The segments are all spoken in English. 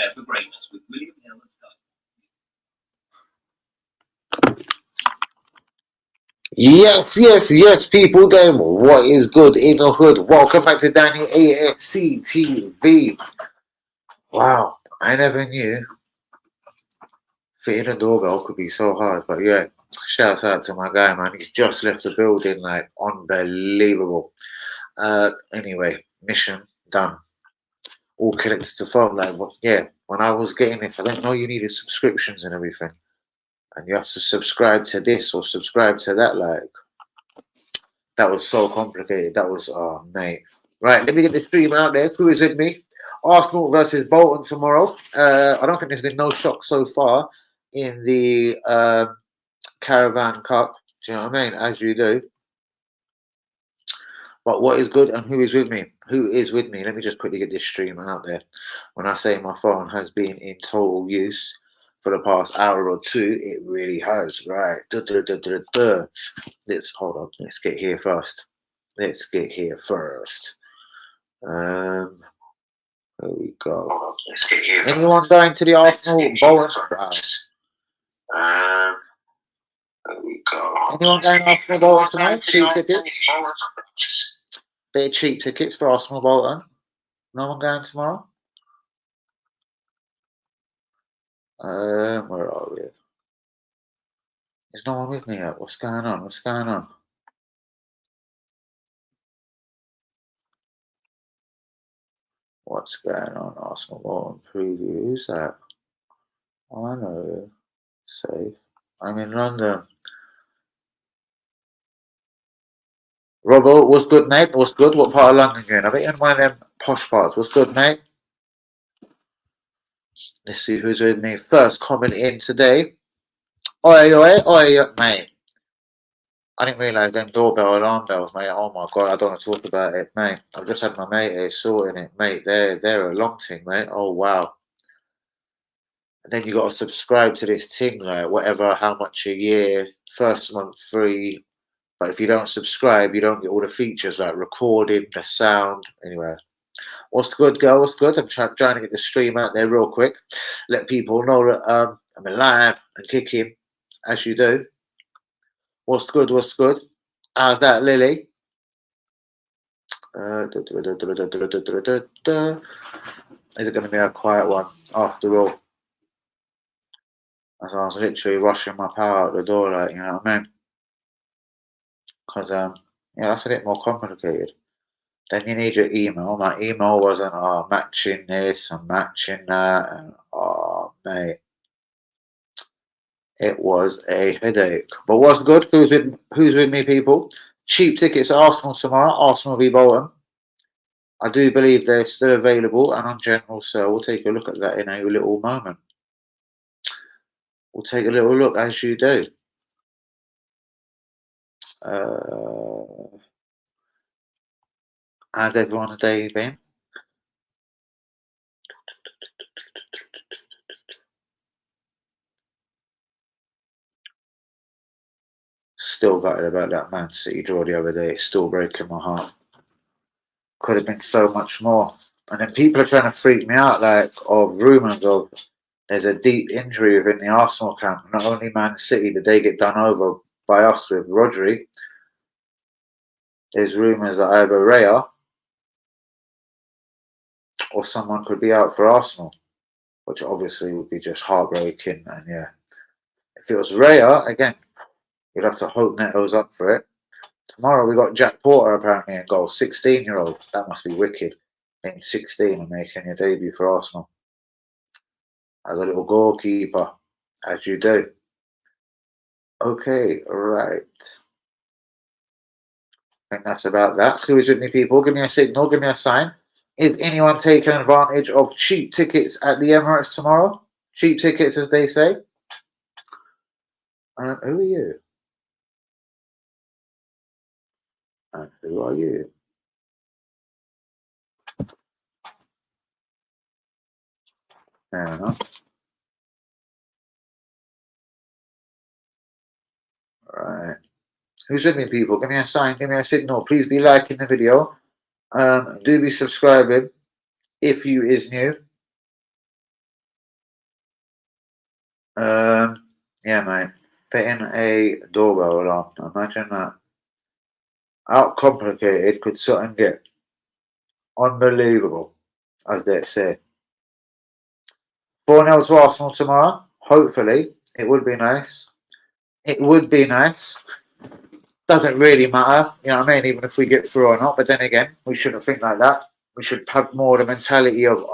Prepare for greatness with William Hill and Skelly. Yes, people. Then what is good in the hood? Welcome back to Danny AFC TV. Wow, I never knew fitting a doorbell could be so hard. But yeah, shouts out to my guy, man. He's just left the building, like unbelievable. Anyway, mission done. All connected to phone. Like, yeah, when I was getting this, I didn't know you needed subscriptions and everything, and you have to subscribe to this or subscribe to that. Like, that was so complicated. That was, oh, mate. Right, let me get the stream out there. Who is with me? Arsenal versus Bolton tomorrow. I don't think there's been no shock so far in the Caravan Cup. Do you know what I mean? As you do. But what is good and who is with me? Who is with me? Let me just quickly get this stream out there. When I say my phone has been in total use for the past hour or two, it really has. Right. Let's hold on. Let's get here first. There we go. Let's get here. Anyone going to the Arsenal Bolton? There we go. Anyone going to Arsenal Bolton tonight? Cheap tickets? Bit of cheap tickets for Arsenal Bolton. No one going tomorrow? Where are we? There's no one with me yet. What's going on? What's going on? What's going on? Arsenal Bolton preview. Who's that? Oh, I know. Safe. I'm in London. Robbo, what's good, mate? What's good? What part of London you in? I bet you're in one of them posh parts. What's good, mate? Let's see who's with me. First comment in today. Oi, mate. I didn't realise them doorbell alarm bells, mate. Oh my god, I don't want to talk about it, mate. I've just had my mate here sorting it, mate. They're a long thing, mate. Oh wow. And then you got to subscribe to this thing, like whatever, how much a year, first month free. But if you don't subscribe, you don't get all the features like recording, the sound. Anyway, what's good, girl? What's good? I'm trying to get the stream out there real quick. Let people know that I'm alive and kicking, as you do. What's good? What's good? How's that, Lily? Is it going to be a quiet one after all? As I was literally rushing my power out the door, like, you know what I mean? Because, yeah, that's a bit more complicated. Then you need your email. My email wasn't, matching this and matching that. And, mate. It was a headache. But what's good? Who's with me, people? Cheap tickets at Arsenal tomorrow. Arsenal v Bolton. I do believe they're still available and on general sale. We'll take a look at that in a little moment. We'll take a little look as you do. How's everyone's day been? Still gutted about that Man City draw the other day. It's still breaking my heart. Could have been so much more. And then people are trying to freak me out, like, of rumours of there's a deep injury within the Arsenal camp. Not only Man City did they get done over by us with Rodri. There's rumours that either Raya or someone could be out for Arsenal, which obviously would be just heartbreaking. And yeah, if it was Raya, again, you'd have to hope Neto's up for it. Tomorrow we got Jack Porter apparently in goal, 16-year-old. That must be wicked. Being 16 and making your debut for Arsenal as a little goalkeeper, as you do. Okay, right. I think that's about that. Who is with me, people? Give me a signal, give me a sign. Is anyone taking advantage of cheap tickets at the Emirates tomorrow? Cheap tickets, as they say. And who are you? And who are you? Fair enough. Right. Who's with me, people? Give me a sign, give me a signal. Please be liking the video. Do be subscribing if you is new. Yeah, mate. Fitting a doorbell alarm. Imagine that. How complicated could something get? Unbelievable, as they say. 4-0 to Arsenal tomorrow. Hopefully, it would be nice. It would be nice. Doesn't really matter, you know what I mean, even if we get through or not. But then again, we shouldn't think like that. We should have more the mentality of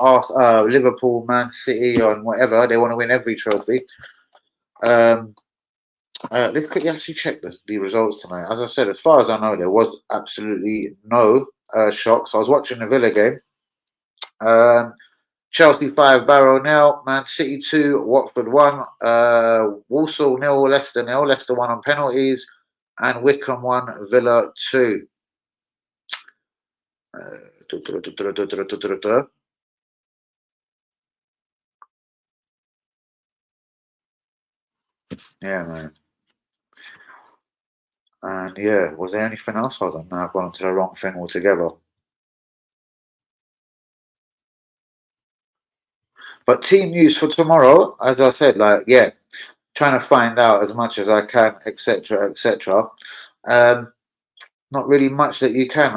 Liverpool, Man City, and whatever. They want to win every trophy. Let's quickly actually check the results tonight. As I said, as far as I know, there was absolutely no shocks. I was watching the Villa game. Chelsea 5, Barrow 0, Man City 2, Watford 1, Walsall 0, Leicester 0, Leicester 1 on penalties, and Wickham 1, Villa 2. Yeah, man. And yeah, was there anything else? Hold on, now I've gone into the wrong thing altogether. But team news for tomorrow, as I said, like, yeah, trying to find out as much as I can, etc., etc. Not really much that you can.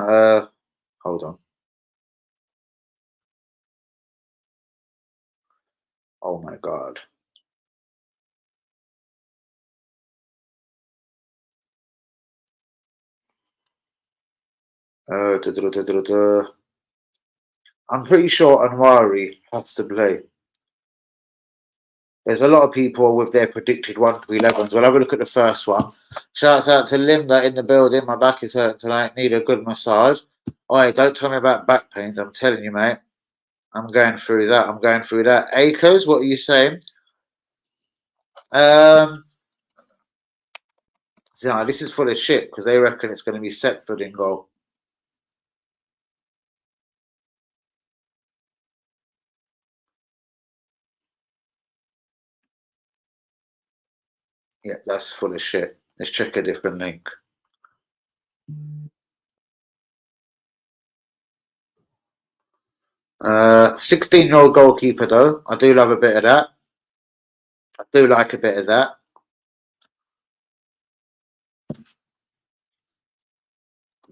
Hold on. Oh my god. I'm pretty sure Nwaneri has to play. There's a lot of people with their predicted 1 to 11s. We'll have a look at the first one. Shouts out to Linda in the building. My back is hurting tonight. Need a good massage. Oi, don't tell me about back pains. I'm telling you, mate. I'm going through that. I'm going through that. Acres, what are you saying? So this is full of shit because they reckon it's going to be Setford in goal. Yeah, that's full of shit. Let's check a different link. 16-year-old goalkeeper, though. I do love a bit of that. I do like a bit of that.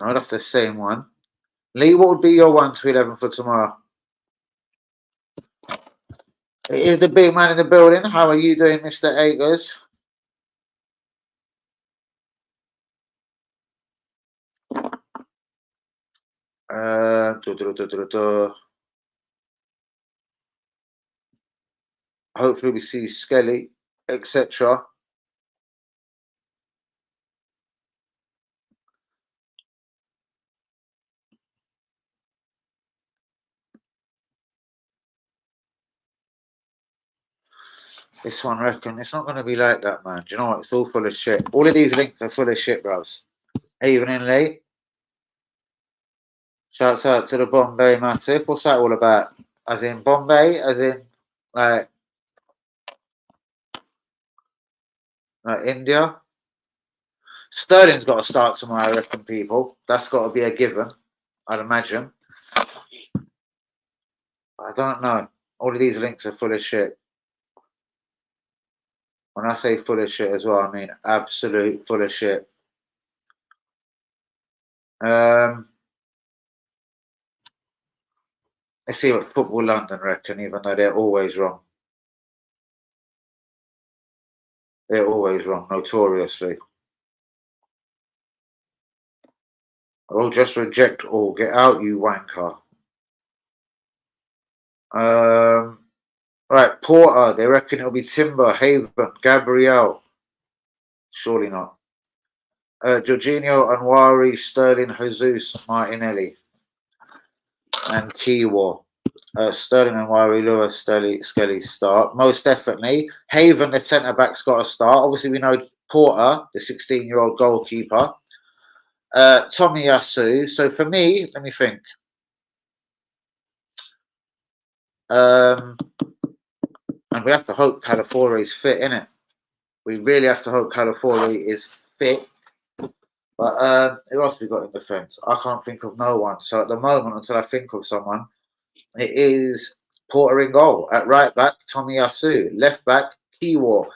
No, that's the same one. Lee, what would be your 1 to 11 for tomorrow? It is the big man in the building. How are you doing, Mr. Akers? Hopefully we see Skelly, etc. This one, reckon, it's not going to be like that, man. Do you know what? It's all full of shit. All of these links are full of shit, bros. Evening, Lee. Shouts out to the Bombay Massive. What's that all about? As in Bombay? As in, like India? Sterling's got to start tomorrow, I reckon, people. That's got to be a given, I'd imagine. I don't know. All of these links are full of shit. When I say full of shit as well, I mean absolute full of shit. Let's see what Football London reckon, even though they're always wrong. They're always wrong, notoriously. I'll just reject all. Get out, you wanker. Right, Porter. They reckon it'll be Timber, Haven, Gabriel. Surely not. Jorginho, Nwaneri, Sterling, Jesus, Martinelli, and Kiwa. Sterling, Nwaneri, Lewis, Skelly start. Most definitely. Haven, the centre back's got to start. Obviously, we know Porter, the 16-year-old goalkeeper. Tomiyasu. So for me, let me think. And we have to hope Calafiore is fit, innit? We really have to hope Calafiore is fit. But who else we got in defence? I can't think of no one. So at the moment, until I think of someone, it is Porter in goal. At right back, Tomiyasu. Left back, Kiwa.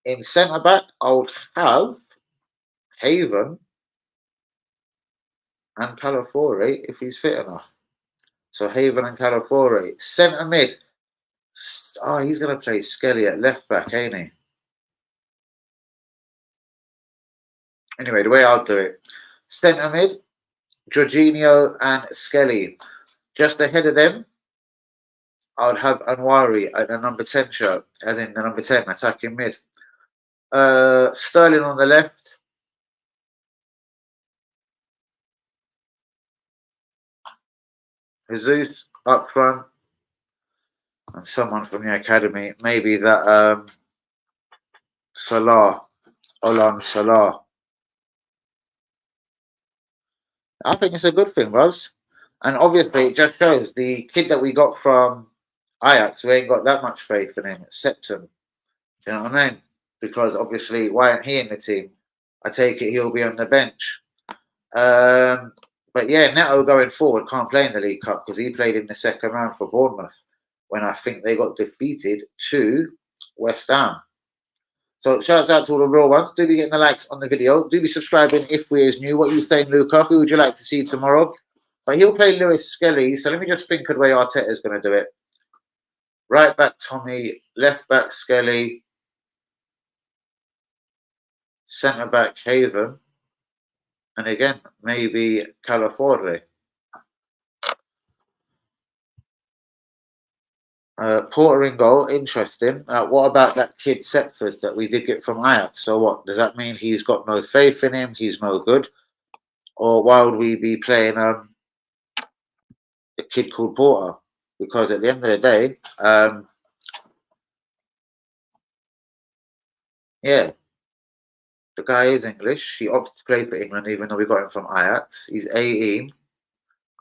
In centre back, I would have Haven and Calafore if he's fit enough. So Haven and Calafore. Centre mid. Oh, he's going to play Skelly at left back, ain't he? Anyway, the way I'll do it. Centre mid, Jorginho and Skelly. Just ahead of them, I would have Nwaneri at the number 10 shirt, as in the number 10, attacking mid. Sterling on the left. Jesus up front. And someone from the academy, maybe that Salah, Olan Salah. I think it's a good thing, Buzz. And obviously, it just shows the kid that we got from Ajax, we ain't got that much faith in him, Septum. You know what I mean? Because obviously, why aren't he in the team? I take it he'll be on the bench. But yeah, Neto going forward can't play in the League Cup because he played in the second round for Bournemouth when I think they got defeated to West Ham. So shouts out to all the real ones. Do be getting the likes on the video. Do be subscribing if we is new. What are you saying, Luca? Who would you like to see tomorrow? But he'll play Lewis Skelly. So let me just think of the way Arteta is going to do it. Right back Tommy, left back Skelly, centre back Haven, and again maybe Calafore. Porter in goal, interesting. What about that kid Setford that we did get from Ajax? So what, does that mean he's got no faith in him? He's no good? Or why would we be playing a kid called Porter? Because at the end of the day, yeah, the guy is English. He opted to play for England even though we got him from Ajax. He's 18.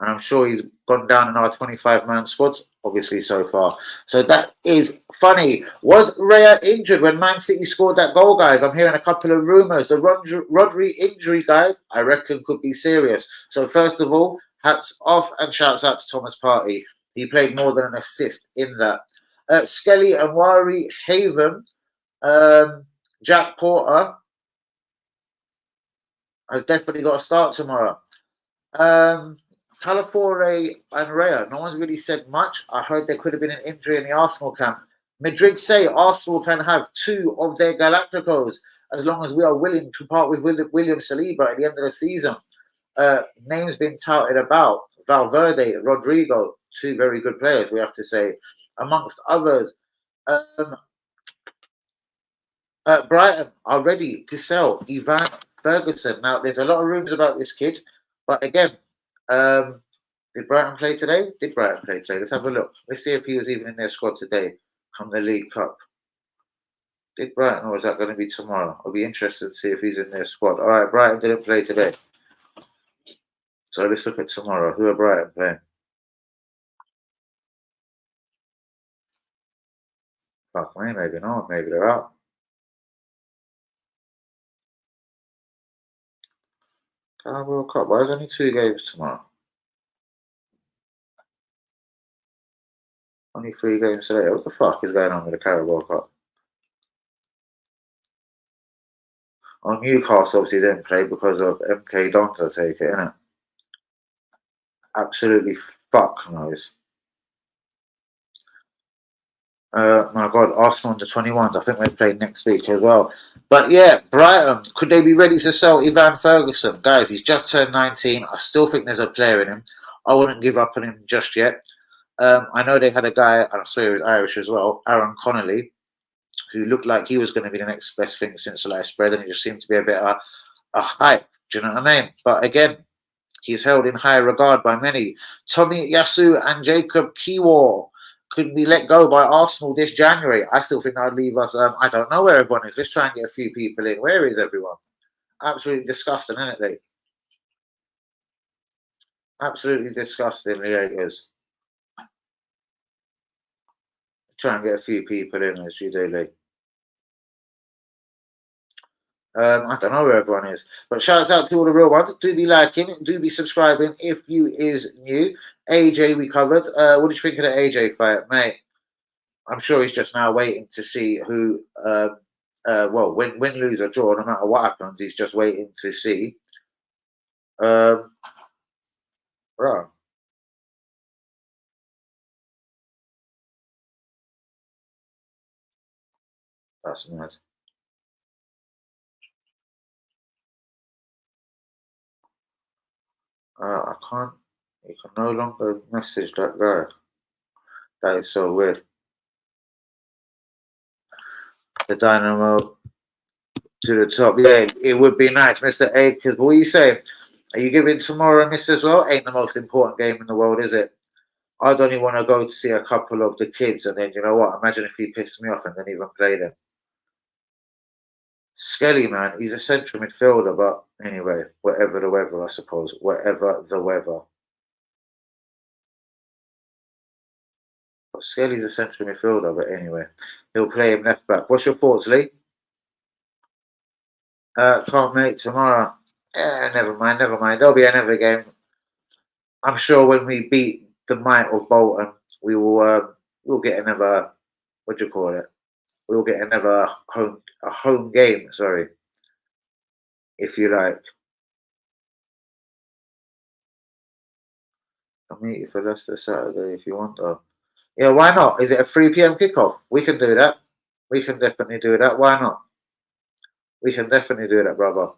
And I'm sure he's gone down in our 25-man squad, obviously, so far. So that is funny. Was Raya injured when Man City scored that goal, guys? I'm hearing a couple of rumours. The Rodri injury, guys, I reckon could be serious. So first of all, hats off and shouts out to Thomas Partey. He played more than an assist in that. Skelly and Nwaneri, Haven, Jack Porter has definitely got to start tomorrow. Calafore and Raya, no one's really said much. I heard there could have been an injury in the Arsenal camp. Madrid say Arsenal can have 2 of their Galacticos as long as we are willing to part with William Saliba at the end of the season. Names been touted about. Valverde, Rodrigo, 2 very good players, we have to say, amongst others. Brighton are ready to sell Ivan Ferguson. Now, there's a lot of rumours about this kid, but again, did Brighton play today? Did Brighton play today? Let's have a look. Let's see if he was even in their squad today come the League Cup. Did Brighton, or is that going to be tomorrow? I'll be interested to see if he's in their squad. All right, Brighton didn't play today. So let's look at tomorrow. Who are Brighton playing? Fuck me, maybe not. Maybe they're out. Carabao Cup. Why is only 2 games tomorrow? Only 3 games today. What the fuck is going on with the Carabao Cup? Oh, Newcastle obviously didn't play because of MK Dons, I take it, innit? Absolutely fuck knows. My God, Arsenal under 21s. I think they play next week as well. But yeah, Brighton, could they be ready to sell Ivan Ferguson? Guys, he's just turned 19. I still think there's a player in him. I wouldn't give up on him just yet. I know they had a guy, and I swear he was Irish as well, Aaron Connolly, who looked like he was going to be the next best thing since sliced bread, and he just seemed to be a bit of a hype. Do you know what I mean? But again, he's held in high regard by many. Tommy Yasu and Jacob Kiwa could be let go by Arsenal this January. I still think that would leave us. I don't know where everyone is. Let's try and get a few people in. Where is everyone? Absolutely disgusting, isn't it, Lee? Absolutely disgusting, the Jaegers. Try and get a few people in as you do, Lee. I don't know where everyone is, but shouts out to all the real ones. Do be liking, do be subscribing if you is new. AJ we covered. What did you think of the AJ fight, mate? I'm sure he's just now waiting to see who. Well, win, lose, or draw, no matter what happens, he's just waiting to see. Bro. That's mad. I can't. You can no longer message that guy. That is so weird. The Dynamo to the top. Yeah, it would be nice, Mr. A. Because what are you saying? Are you giving tomorrow a miss as well? Ain't the most important game in the world, is it? I'd only want to go to see a couple of the kids, and then you know what? Imagine if he pissed me off and then even play them. Skelly, man, he's a central midfielder, but anyway, whatever the weather, I suppose. Whatever the weather. But Skelly's a central midfielder, but anyway, he'll play him left back. What's your thoughts, Lee? Can't make tomorrow. Never mind, never mind. There'll be another game. I'm sure when we beat the might of Bolton, we will. We'll get another. What do you call it? We'll get another home game. Sorry, if you like. I'll meet you for Leicester Saturday if you want, though. Yeah, why not? Is it a 3 p.m. kickoff? We can do that. We can definitely do that. Why not? We can definitely do that, brother.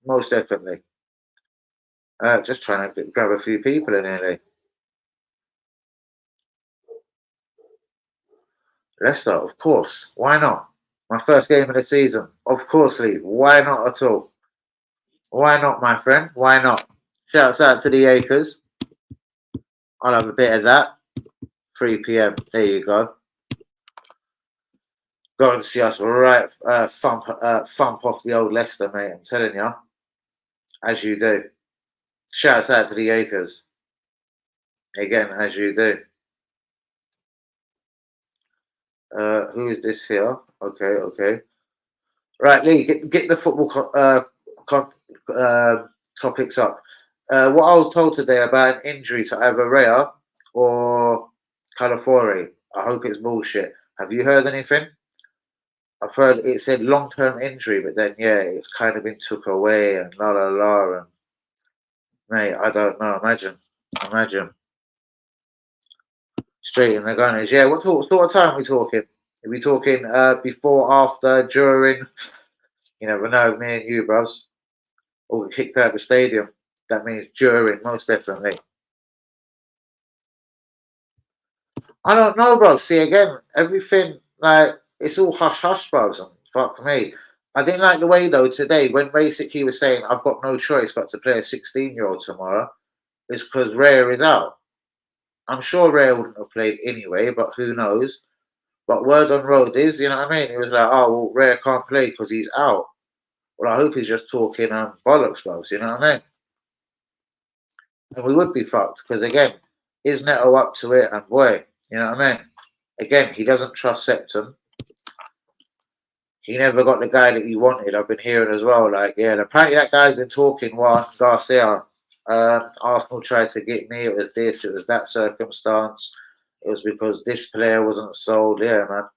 Most definitely. Just trying to grab a few people in here. Leicester, of course. Why not? My first game of the season. Of course, Lee. Why not at all? Why not, my friend? Why not? Shouts out to the Acres. I'll have a bit of that. 3 p.m. There you go. Go and see us right thump off the old Leicester, mate. I'm telling you. As you do. Shouts out to the Acres. Again, as you do. Who is this here? Okay. Right, Lee, get the football topics up. What I was told today about an injury to either Rea or Calafori. I hope it's bullshit. Have you heard anything? I've heard it said long-term injury, but then yeah, it's kind of been took away and la la la. And mate, I don't know. Imagine. Straight in the gunners. Yeah, what sort of time are we talking? Are we talking before, after, during? You never know, me and you, bros. Or get kicked out of the stadium. That means during, most definitely. I don't know, bro. See, again, everything, like, it's all hush-hush, bros. And fuck me. I didn't like the way, though, today, when basically he was saying, I've got no choice but to play a 16-year-old tomorrow, is because Rare is out. I'm sure Rare wouldn't have played anyway, but who knows? But word on road is, you know what I mean? He was like, oh, well, Rare can't play because he's out. Well, I hope he's just talking bollocks, bros, you know what I mean? And we would be fucked because, again, is Neto up to it? And boy, you know what I mean? Again, he doesn't trust Septum. He never got the guy that he wanted. I've been hearing as well. Like, yeah, apparently that guy's been talking while Garcia. Arsenal tried to get me. It was this, it was that circumstance. It was because this player wasn't sold. Yeah, man.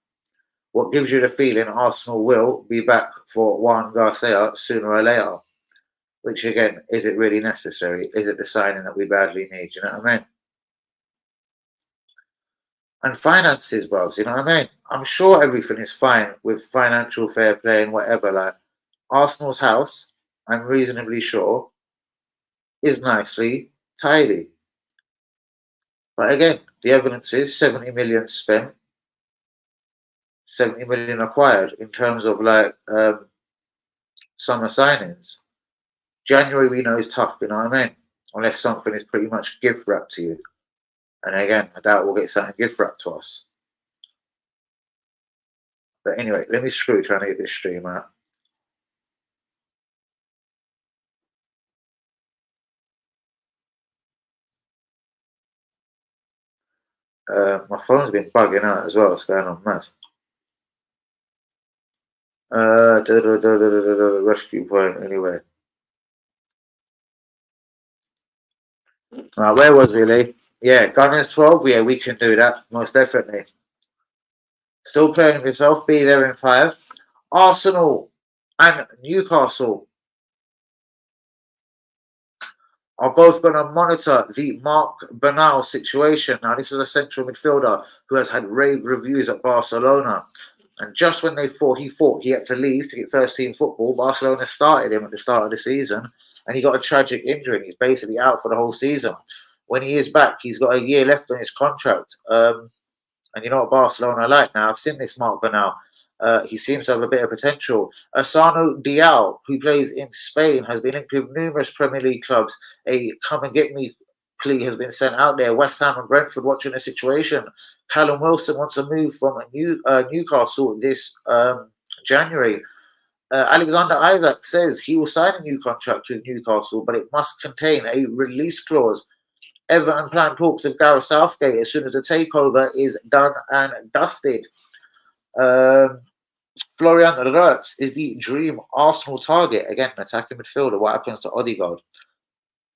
What gives you the feeling Arsenal will be back for Juan Garcia sooner or later? Which, again, is it really necessary? Is it the signing that we badly need? You know what I mean? And finances, bros, you know what I mean? I'm sure everything is fine with financial fair play and whatever. Like, Arsenal's house, I'm reasonably sure, is nicely tidy. But again, the evidence is 70 million spent, 70 million acquired in terms of like summer signings. January we know is tough, you know what I mean? Unless something is pretty much gift wrapped to you. And again, I doubt we'll get something gift wrapped to us. But anyway, let me screw trying to get this stream out. My phone's been bugging out as well. What's going on, mad? Rescue point. Anyway, where was we, Lee? Yeah, Gunners 12. Yeah, we can do that most definitely. Still playing with yourself. Be there in 5. Arsenal and Newcastle are both going to monitor the Mark Bernal situation. Now, this is a central midfielder who has had rave reviews at Barcelona. And just when he thought he had to leave to get first team football, Barcelona started him at the start of the season and he got a tragic injury and he's basically out for the whole season. When he is back, he's got a year left on his contract. And you know what Barcelona are like now. I've seen this Mark Bernal. He seems to have a bit of potential. Asano Diao, who plays in Spain, has been linked with numerous Premier League clubs. A come and get me plea has been sent out there. West Ham and Brentford watching the situation. Callum Wilson wants to move from Newcastle this January. Alexander Isaac says he will sign a new contract with Newcastle, but it must contain a release clause. Everton plan talks with Gareth Southgate as soon as the takeover is done and dusted. Florian Wirtz is the dream Arsenal target. Again, attacking midfielder. What happens to Odegaard?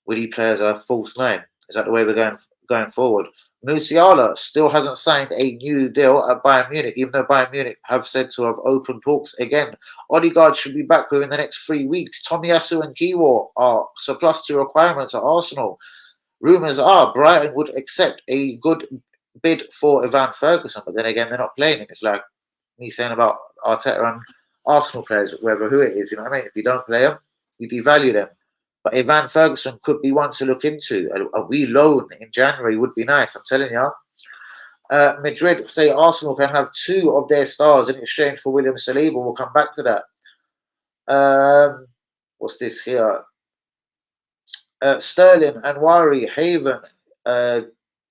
Will he play as a false nine? Is that the way we're going forward? Musiala still hasn't signed a new deal at Bayern Munich, even though Bayern Munich have said to have opened talks again. Odegaard should be back within the next 3 weeks. Tomiyasu and Kiwior are surplus to requirements at Arsenal. Rumours are Brighton would accept a good bid for Ivan Ferguson, but then again, they're not playing him. It's like me saying about Arteta and Arsenal players, who it is. You know what I mean? If you don't play them, you devalue them. But Ivan Ferguson could be one to look into. A wee loan in January would be nice, I'm telling you. Madrid say Arsenal can have 2 of their stars in exchange for William Saliba. We'll come back to that. What's this here? Sterling, Nwaneri, Haven,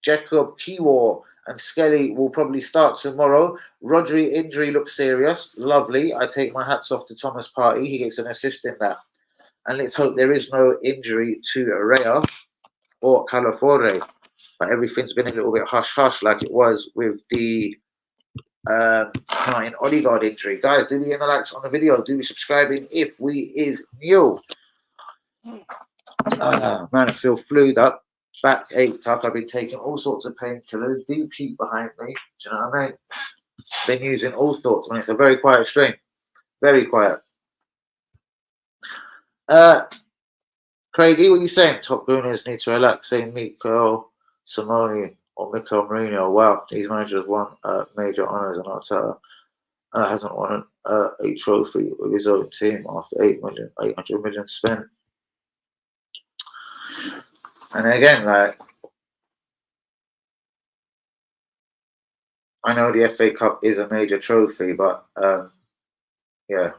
Jacob Kiwior and Skelly will probably start tomorrow. Rodri injury looks serious. Lovely. I take my hats off to Thomas Partey. He gets an assist in that. And let's hope there is no injury to Rea or Calafiore. But everything's been a little bit hush-hush like it was with the Martin Odegaard injury. Guys, do be in the likes on the video. Do be subscribing if we is new. Man, I feel flued up. Back ached up. I've been taking all sorts of painkillers. Deep heat behind me. Do you know what I mean? Been using all sorts. I mean, it's a very quiet stream. Very quiet. Craigie, what are you saying? Top Gooners need to relax. Saying Mikel Simone or Mikel Mourinho. Wow, these managers won major honours and Arteta hasn't won a trophy with his own team after 800 million spent. And again, like, I know the FA Cup is a major trophy, but yeah.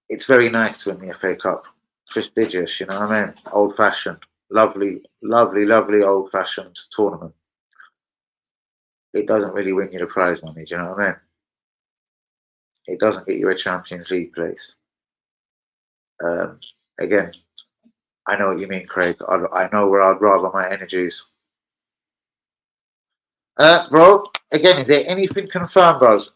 It's very nice to win the FA Cup. Prestigious, you know what I mean? Old-fashioned. Lovely, lovely, lovely old-fashioned tournament. It doesn't really win you the prize money, do you know what I mean? It doesn't get you a Champions League place. Again, I know what you mean, Craig. I know where I'd rather my energies. Bro, again, is there anything confirmed, bros?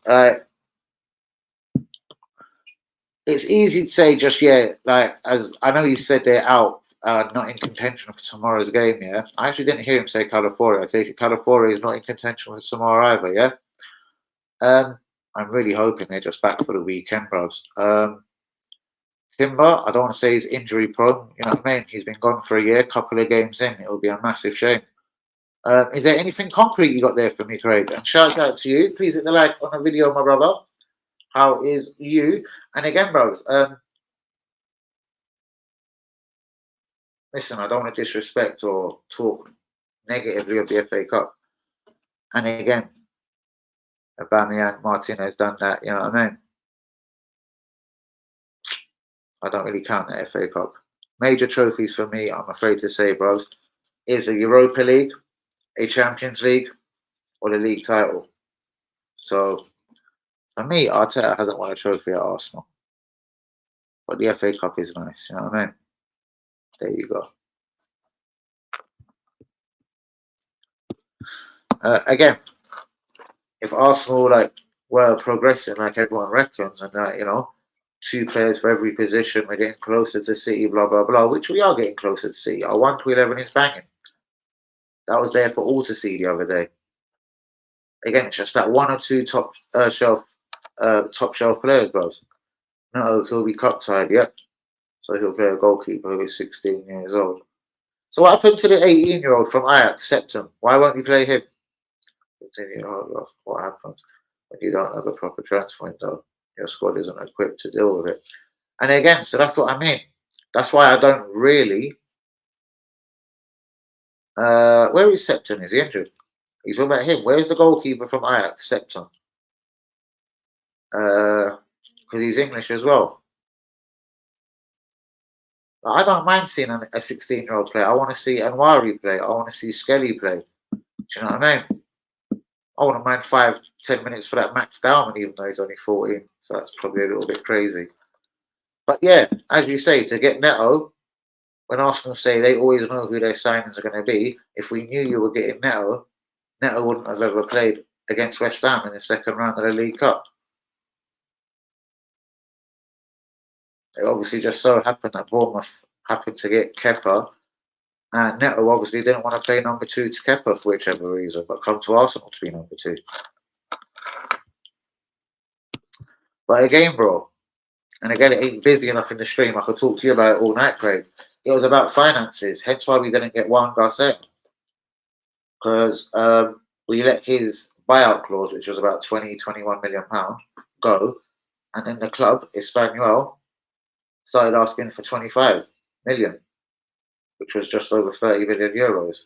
It's easy to say just, yeah, like, as I know you said they're out, not in contention for tomorrow's game, yeah? I actually didn't hear him say Calafiore. I take it Calafiore is not in contention for tomorrow either, yeah? I'm really hoping they're just back for the weekend, bros. Timber, I don't want to say he's injury prone, you know what I mean? He's been gone for a year, couple of games in. It would be a massive shame. Is there anything concrete you got there for me, Craig? And shout out to you. Please hit the like on the video, my brother. How is you? And again, bros, listen, I don't want to disrespect or talk negatively of the FA Cup. And again, Aubameyang, Martinez done that, you know what I mean? I don't really count the FA Cup. Major trophies for me, I'm afraid to say, bros, is a Europa League, a Champions League, or the league title. So, for me, Arteta hasn't won a trophy at Arsenal. But the FA Cup is nice, you know what I mean? There you go. Again, if Arsenal were progressing like everyone reckons, and you know, 2 players for every position, we're getting closer to City, blah blah blah, which we are getting closer to City. Our 1 to 11 is banging. that was there for all to see the other day. Again, it's just that one or two top shelf players, bros. No, he'll be cocktied, yep. So he'll play a goalkeeper who is 16 years old. So what happened to the 18-year-old from Ajax, Septum? Why won't you play him? What happens when you don't have a proper transfer window? Your squad isn't equipped to deal with it. And again, so that's what I mean. That's why I don't really. Where is Septon? Is he injured? He's talking about him. Where's the goalkeeper from Ajax, Septon? Because he's English as well. I don't mind seeing a 16-year-old play. I want to see Nwaneri play. I want to see Skelly play. Do you know what I mean? I wouldn't mind 5-10 minutes for that Max Dowman, even though he's only 14. So that's probably a little bit crazy. But yeah, as you say, to get Neto, when Arsenal say they always know who their signings are going to be, if we knew you were getting Neto, Neto wouldn't have ever played against West Ham in the second round of the League Cup. It obviously just so happened that Bournemouth happened to get Kepa, and Neto obviously didn't want to play number 2 to Kepa for whichever reason, but come to Arsenal to be number 2. But again, bro, and again, it ain't busy enough in the stream. I could talk to you about it all night, Craig. It was about finances, hence why we didn't get Juan Garcia. Because we let his buyout clause, which was about 21 million pounds, go, and then the club, Espanyol, started asking for 25 million, which was just over 30 million euros.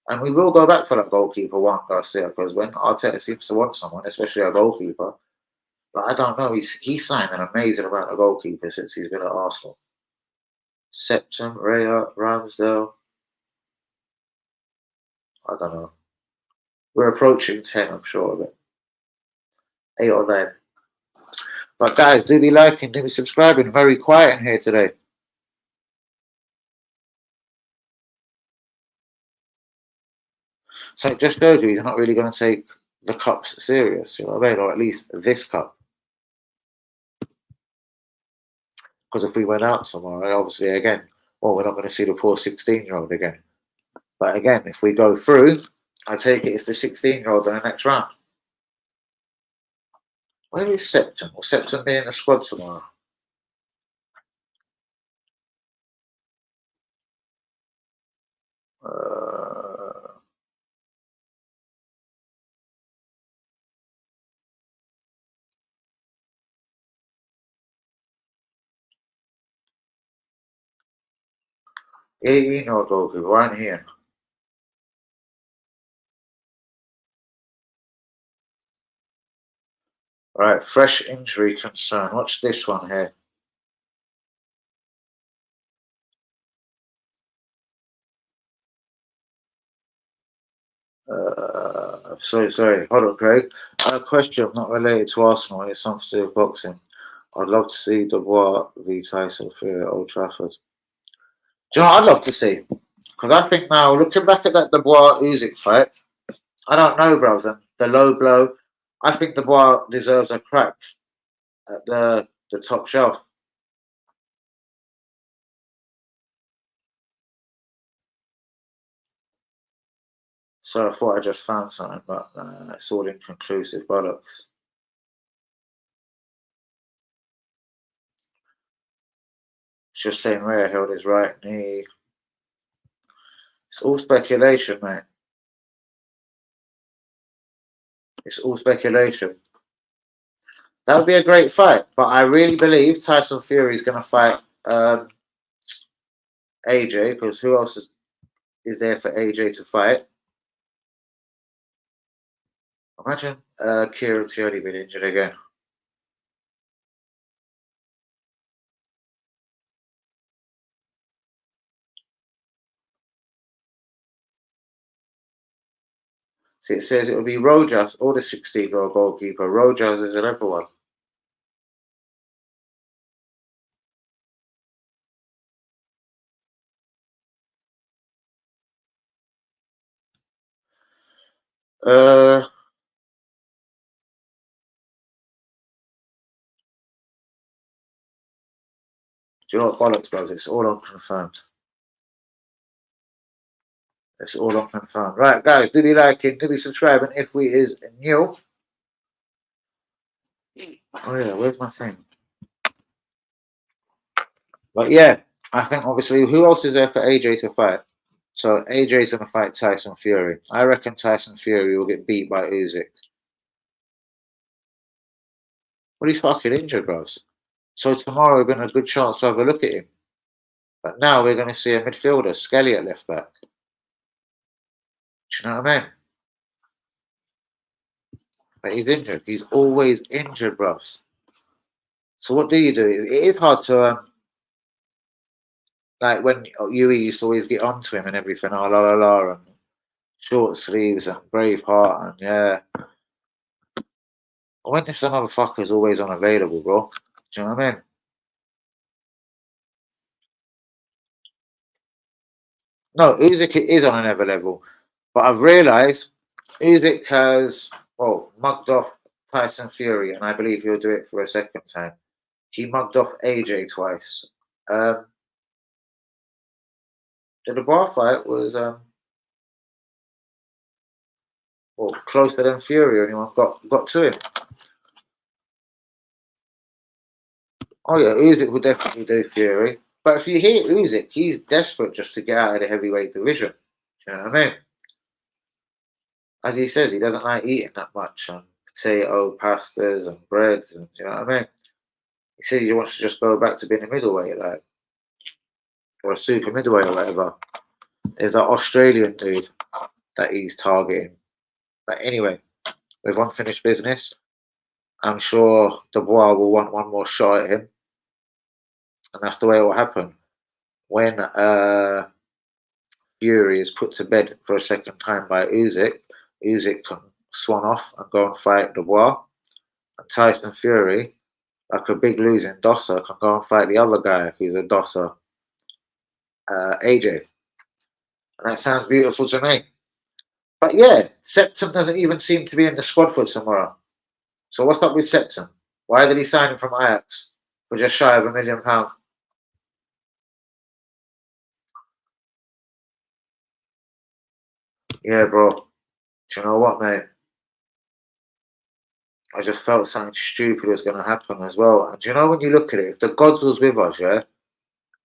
And we will go back for that goalkeeper, Juan Garcia, because when Arteta seems to want someone, especially a goalkeeper, but I don't know, he's signed an amazing amount of goalkeepers since he's been at Arsenal. Septum, Raya, Ramsdale, I don't know. We're approaching 10, I'm sure of it. 8 or 9. But guys, do be liking, do be subscribing. Very quiet in here today. So it just shows you he's not really going to take the cups serious, you know what I mean? Or at least this cup. Because if we went out tomorrow, obviously, again, well, we're not going to see the poor 16-year-old again. But again, if we go through, I take it it's the 16-year-old in the next round. Where is Septon? Will Septon be in the squad tomorrow? You know, goalkeeper, right here. Right, fresh injury concern. Watch this one here. Sorry. Hold on, Craig. A question not related to Arsenal. It's something to do with boxing. I'd love to see Dubois v Tyson Fury at Old Trafford. Do you know what I'd love to see? Because I think now, looking back at that Dubois Usyk fight, I don't know, bros. And the low blow, I think Dubois deserves a crack at the top shelf. So I thought I just found something, but it's all inconclusive bollocks. It's just saying Rhea held his right knee. It's all speculation, mate. It's all speculation. That would be a great fight, but I really believe Tyson Fury is going to fight AJ, because who else is there for AJ to fight? Imagine Kieran Tierney being injured again. See, it says it will be Rojas or the 16-year-old goalkeeper. Rojas is another one. Do you know what bollocks, bros? It's all unconfirmed. It's all on confirmed. Right, guys, do be liking, do be subscribing if we is new. Oh yeah, where's my thing? But yeah, I think obviously who else is there for AJ to fight? So AJ's gonna fight Tyson Fury. I reckon Tyson Fury will get beat by Usyk. Well, he's fucking injured, bros. So tomorrow we've been a good chance to have a look at him. But now we're going to see a midfielder, Skelly at left back. Do you know what I mean? But he's injured. He's always injured, bros. So what do? It is hard to, like when UE used to always get onto him and everything, oh, la la la, and short sleeves and Braveheart, and yeah. I wonder if some other fucker's always unavailable, bro. Do you know what I mean? No, Usyk is on another level. But I've realised Usyk has, well, mugged off Tyson Fury, and I believe he'll do it for a second time. He mugged off AJ twice. The bar fight was well, closer than Fury. Anyone got to him? Oh yeah, Usyk would definitely do Fury. But if you hear Usyk, he's desperate just to get out of the heavyweight division. Do you know what I mean? As he says, he doesn't like eating that much and potato, pastas, and breads, and do you know what I mean? He said he wants to just go back to being a middleweight, like, or a super middleweight or whatever. There's that Australian dude that he's targeting. But anyway, with unfinished business, I'm sure Dubois will want one more shot at him. And that's the way it will happen. When Fury is put to bed for a second time by Usyk, Usyk can swan off and go and fight Dubois. And Tyson Fury, like a big losing dosser, can go and fight the other guy who's a dosser, AJ. And that sounds beautiful to me. But yeah, Septum doesn't even seem to be in the squad for tomorrow. So what's up with Septum? Why did he sign him from Ajax for just shy of £1 million? Yeah, bro. Do you know what, mate? I just felt something stupid was going to happen as well. And do you know when you look at it, if the gods was with us, yeah,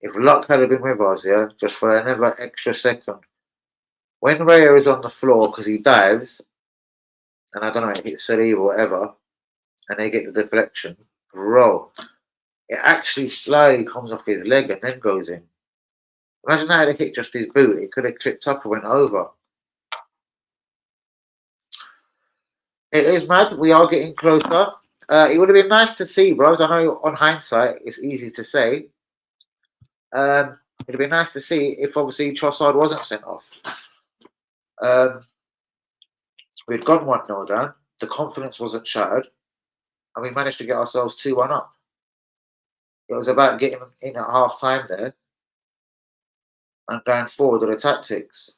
if luck had been with us, yeah, just for another extra second, when Raya is on the floor because he dives, and I don't know, it hits Saliba or whatever, and they get the deflection, bro, it actually slightly comes off his leg and then goes in. Imagine that had hit just his boot, it could have clipped up and went over. It is mad. We are getting closer. It would have been nice to see, bros. I know on hindsight, it's easy to say. It'd have been nice to see if obviously Trossard wasn't sent off. We'd gone 1-0 down. The confidence wasn't shattered. And we managed to get ourselves 2-1 up. It was about getting in at half time there and going forward with the tactics.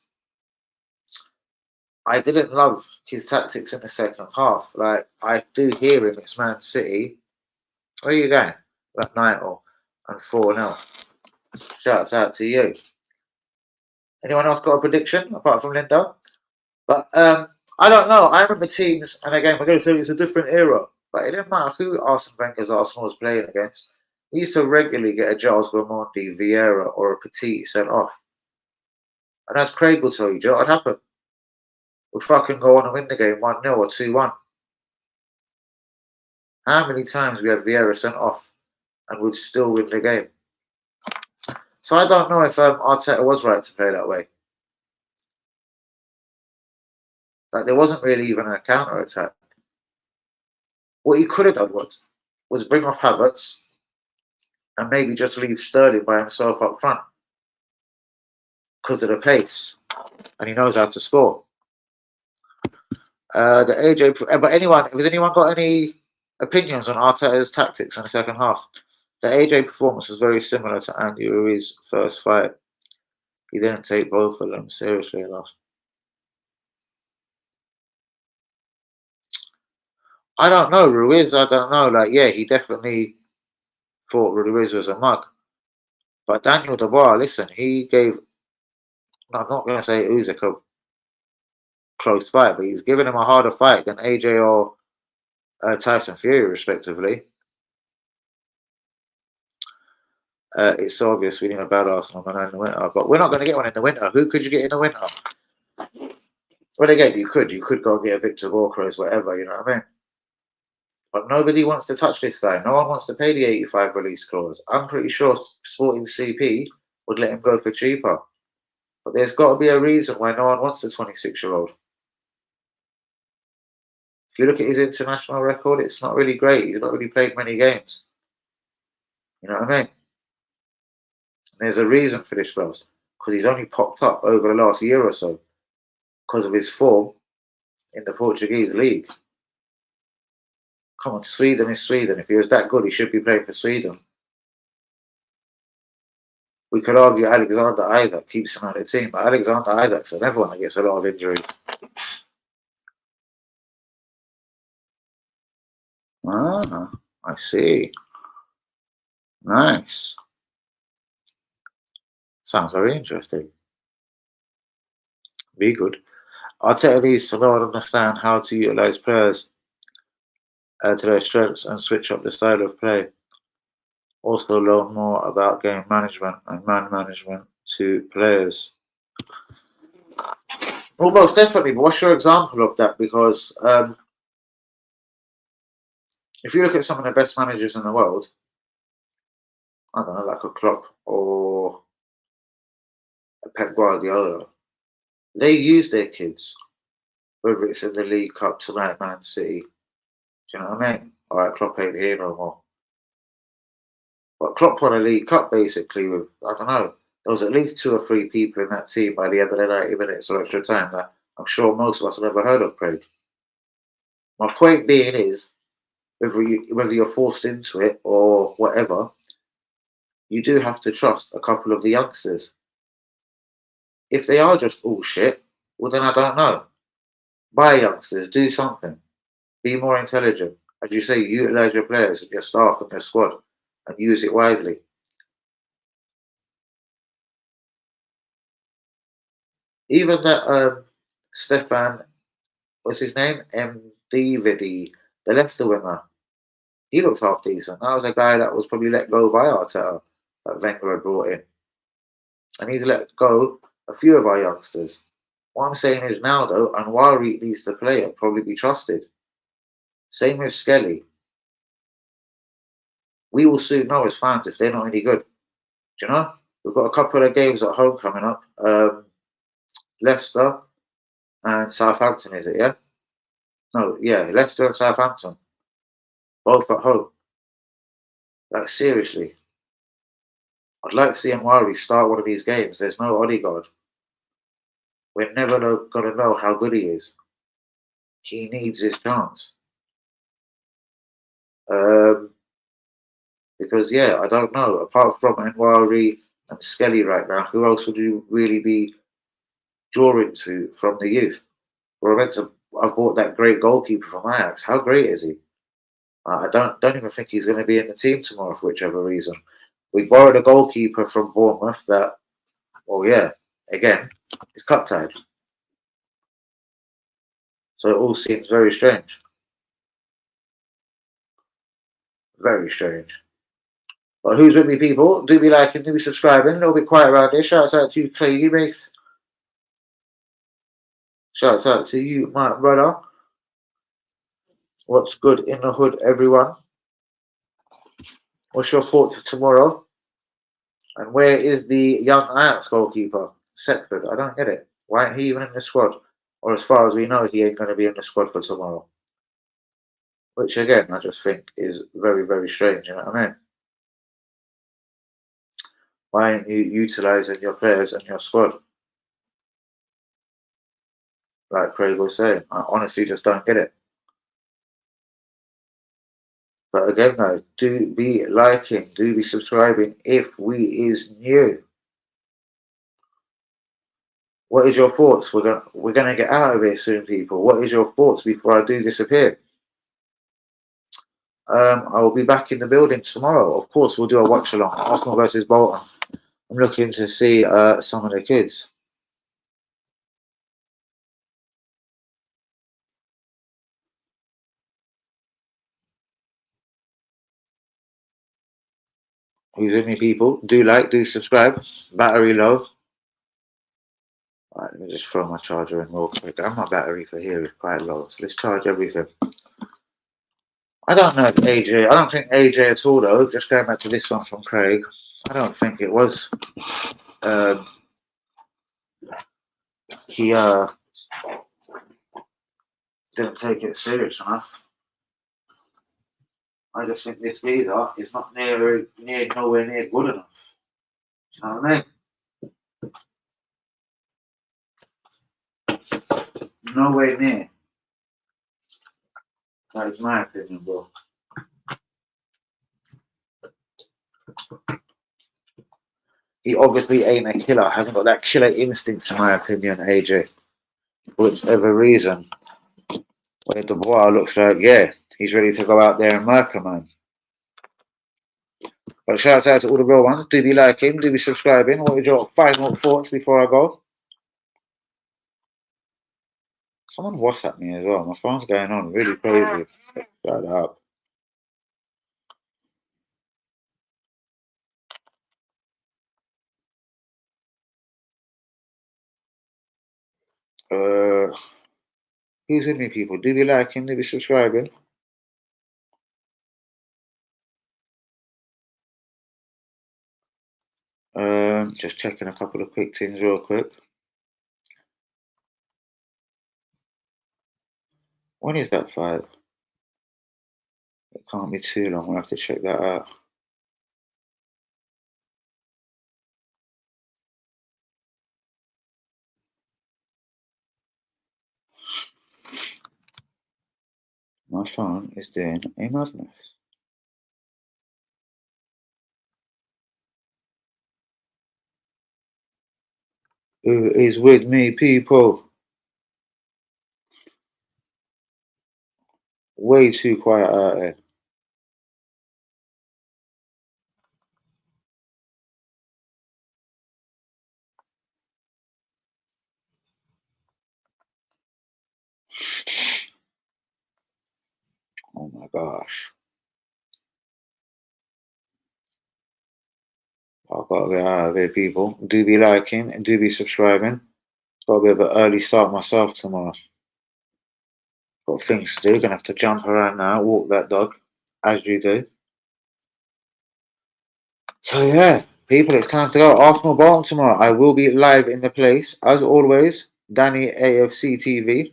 I didn't love his tactics in the second half. Like, I do hear him, it's Man City. Where are you going? That night and 4-0. Shouts out to you. Anyone else got a prediction apart from Linda? But I don't know. I remember teams, and again, we're going to say it's a different era, but it didn't matter who Arsene Wenger's Arsenal was playing against. We used to regularly get a Giles Gramondi, Vieira, or a Petit sent off. And as Craig will tell you, do you know what happened? We'd fucking go on and win the game 1-0 or 2-1. How many times we had Vieira sent off and we'd still win the game? So I don't know if Arteta was right to play that way. Like, there wasn't really even a counter attack. What he could have done was bring off Havertz and maybe just leave Sterling by himself up front because of the pace, and he knows how to score. The AJ, but has anyone got any opinions on Arteta's tactics in the second half? The AJ performance was very similar to Andy Ruiz's first fight. He didn't take both of them seriously enough. I don't know, Ruiz. I don't know. Like, yeah, he definitely thought Ruiz was a mug. But Daniel Dubois, listen, he gave I'm not going to say Usyk a close fight, but he's given him a harder fight than AJ or Tyson Fury, respectively. It's so obvious we need a bad Arsenal man in the winter, but we're not going to get one in the winter. Who could you get in the winter? Well, again, you could go and get a Victor Gokras, whatever, you know what I mean? But nobody wants to touch this guy. No one wants to pay the 85 release clause. I'm pretty sure Sporting CP would let him go for cheaper. But there's got to be a reason why no one wants the 26-year-old. If you look at his international record, it's not really great. He's not really played many games. You know what I mean? There's a reason for this, bros, because he's only popped up over the last year or so because of his form in the Portuguese league. Come on, Sweden is Sweden. If he was that good, he should be playing for Sweden. We could argue Alexander Isak keeps him on the team, but Alexander Isak's another one that gets a lot of injury. Ah, I see. Nice. Sounds very interesting. Be good. Arteta needs to know and understand how to utilize players to their strengths and switch up the style of play. Also learn more about game management and man management to players. Well, most definitely. But what's your example of that? Because if you look at some of the best managers in the world, I don't know, like a Klopp or a Pep Guardiola, they use their kids, whether it's in the League Cup tonight, Man City. Do you know what I mean? All right, Klopp ain't here no more. But Klopp won a League Cup basically with, I don't know, there was at least 2 or 3 people in that team by the end of the 90 minutes or extra time that I'm sure most of us have never heard of, Craig. My point being is, whether you're forced into it or whatever, you do have to trust a couple of the youngsters. If they are just all shit, well then I don't know. Buy youngsters, do something. Be more intelligent. As you say, utilize your players and your staff and your squad and use it wisely. Even that Stefan, what's his name? MDVD, the Leicester winger. He looks half decent. That was a guy that was probably let go by Arteta that Wenger had brought in. And he's let go a few of our youngsters. What I'm saying is now, though, Nwaneri needs to play and probably be trusted. Same with Skelly. We will soon know as fans if they're not any good. Do you know? We've got a couple of games at home coming up. Leicester and Southampton, is it, yeah? No, yeah, Leicester and Southampton. Both at home. Like, seriously. I'd like to see Nwaneri start one of these games. There's no Odegaard. We're never going to know how good he is. He needs his chance. Because, yeah, I don't know. Apart from Nwaneri and Skelly right now, who else would you really be drawing to from the youth? I've bought that great goalkeeper from Ajax. How great is he? I don't even think he's going to be in the team tomorrow for whichever reason. We borrowed a goalkeeper from Bournemouth that, well, yeah, again, it's cup tied. So it all seems very strange. Very strange. But who's with me, people? Do be liking, do be subscribing. A little bit quiet around here. Shouts out to you, Clay, you mates. Shouts out to you, my brother. What's good in the hood, everyone? What's your thoughts for tomorrow? And where is the young Ajax goalkeeper, Setford? I don't get it. Why ain't he even in the squad? Or as far as we know, he ain't going to be in the squad for tomorrow. Which, again, I just think is very, very strange. You know what I mean? Why aren't you utilising your players and your squad? Like Craig was saying, I honestly just don't get it. But again, guys, do be liking, do be subscribing if we is new. What is your thoughts? We're gonna get out of here soon, people. What is your thoughts before I do disappear? I will be back in the building tomorrow. Of course, we'll do a watch along. Arsenal versus Bolton. I'm looking to see some of the kids. Who's with me, people? Do like, do subscribe. Battery low. Alright, let me just throw my charger in real quick. And my battery for here is quite low, so let's charge everything. I don't know if AJ, I don't think AJ at all though, just going back to this one from Craig, I don't think it was, he didn't take it serious enough. I just think this geezer is not nowhere near good enough. Do you know what I mean? Nowhere near. That is my opinion, bro. He obviously ain't a killer. Hasn't got that killer instinct, in my opinion, AJ. For whichever reason. Where the boy looks like, yeah, he's ready to go out there and murk a man. But shout out to all the real ones. Do be liking, do be subscribing. What are your final thoughts before I go? Someone WhatsApp me as well. My phone's going on really crazy. Shut up. Who's with me, people? Do be liking, do be subscribing. Just checking a couple of quick things real quick. When is that fight? It can't be too long. We'll have to check that out. My phone is doing a madness. Who is with me, people? Way too quiet out here. Oh my gosh. I've got to get out of here, people. Do be liking and do be subscribing. Got a bit of an early start myself tomorrow. Got things to do. Gonna have to jump around now, walk that dog, as you do. So yeah, people, it's time to go. Arsenal Bolton tomorrow. I will be live in the place as always. Danny AFC TV.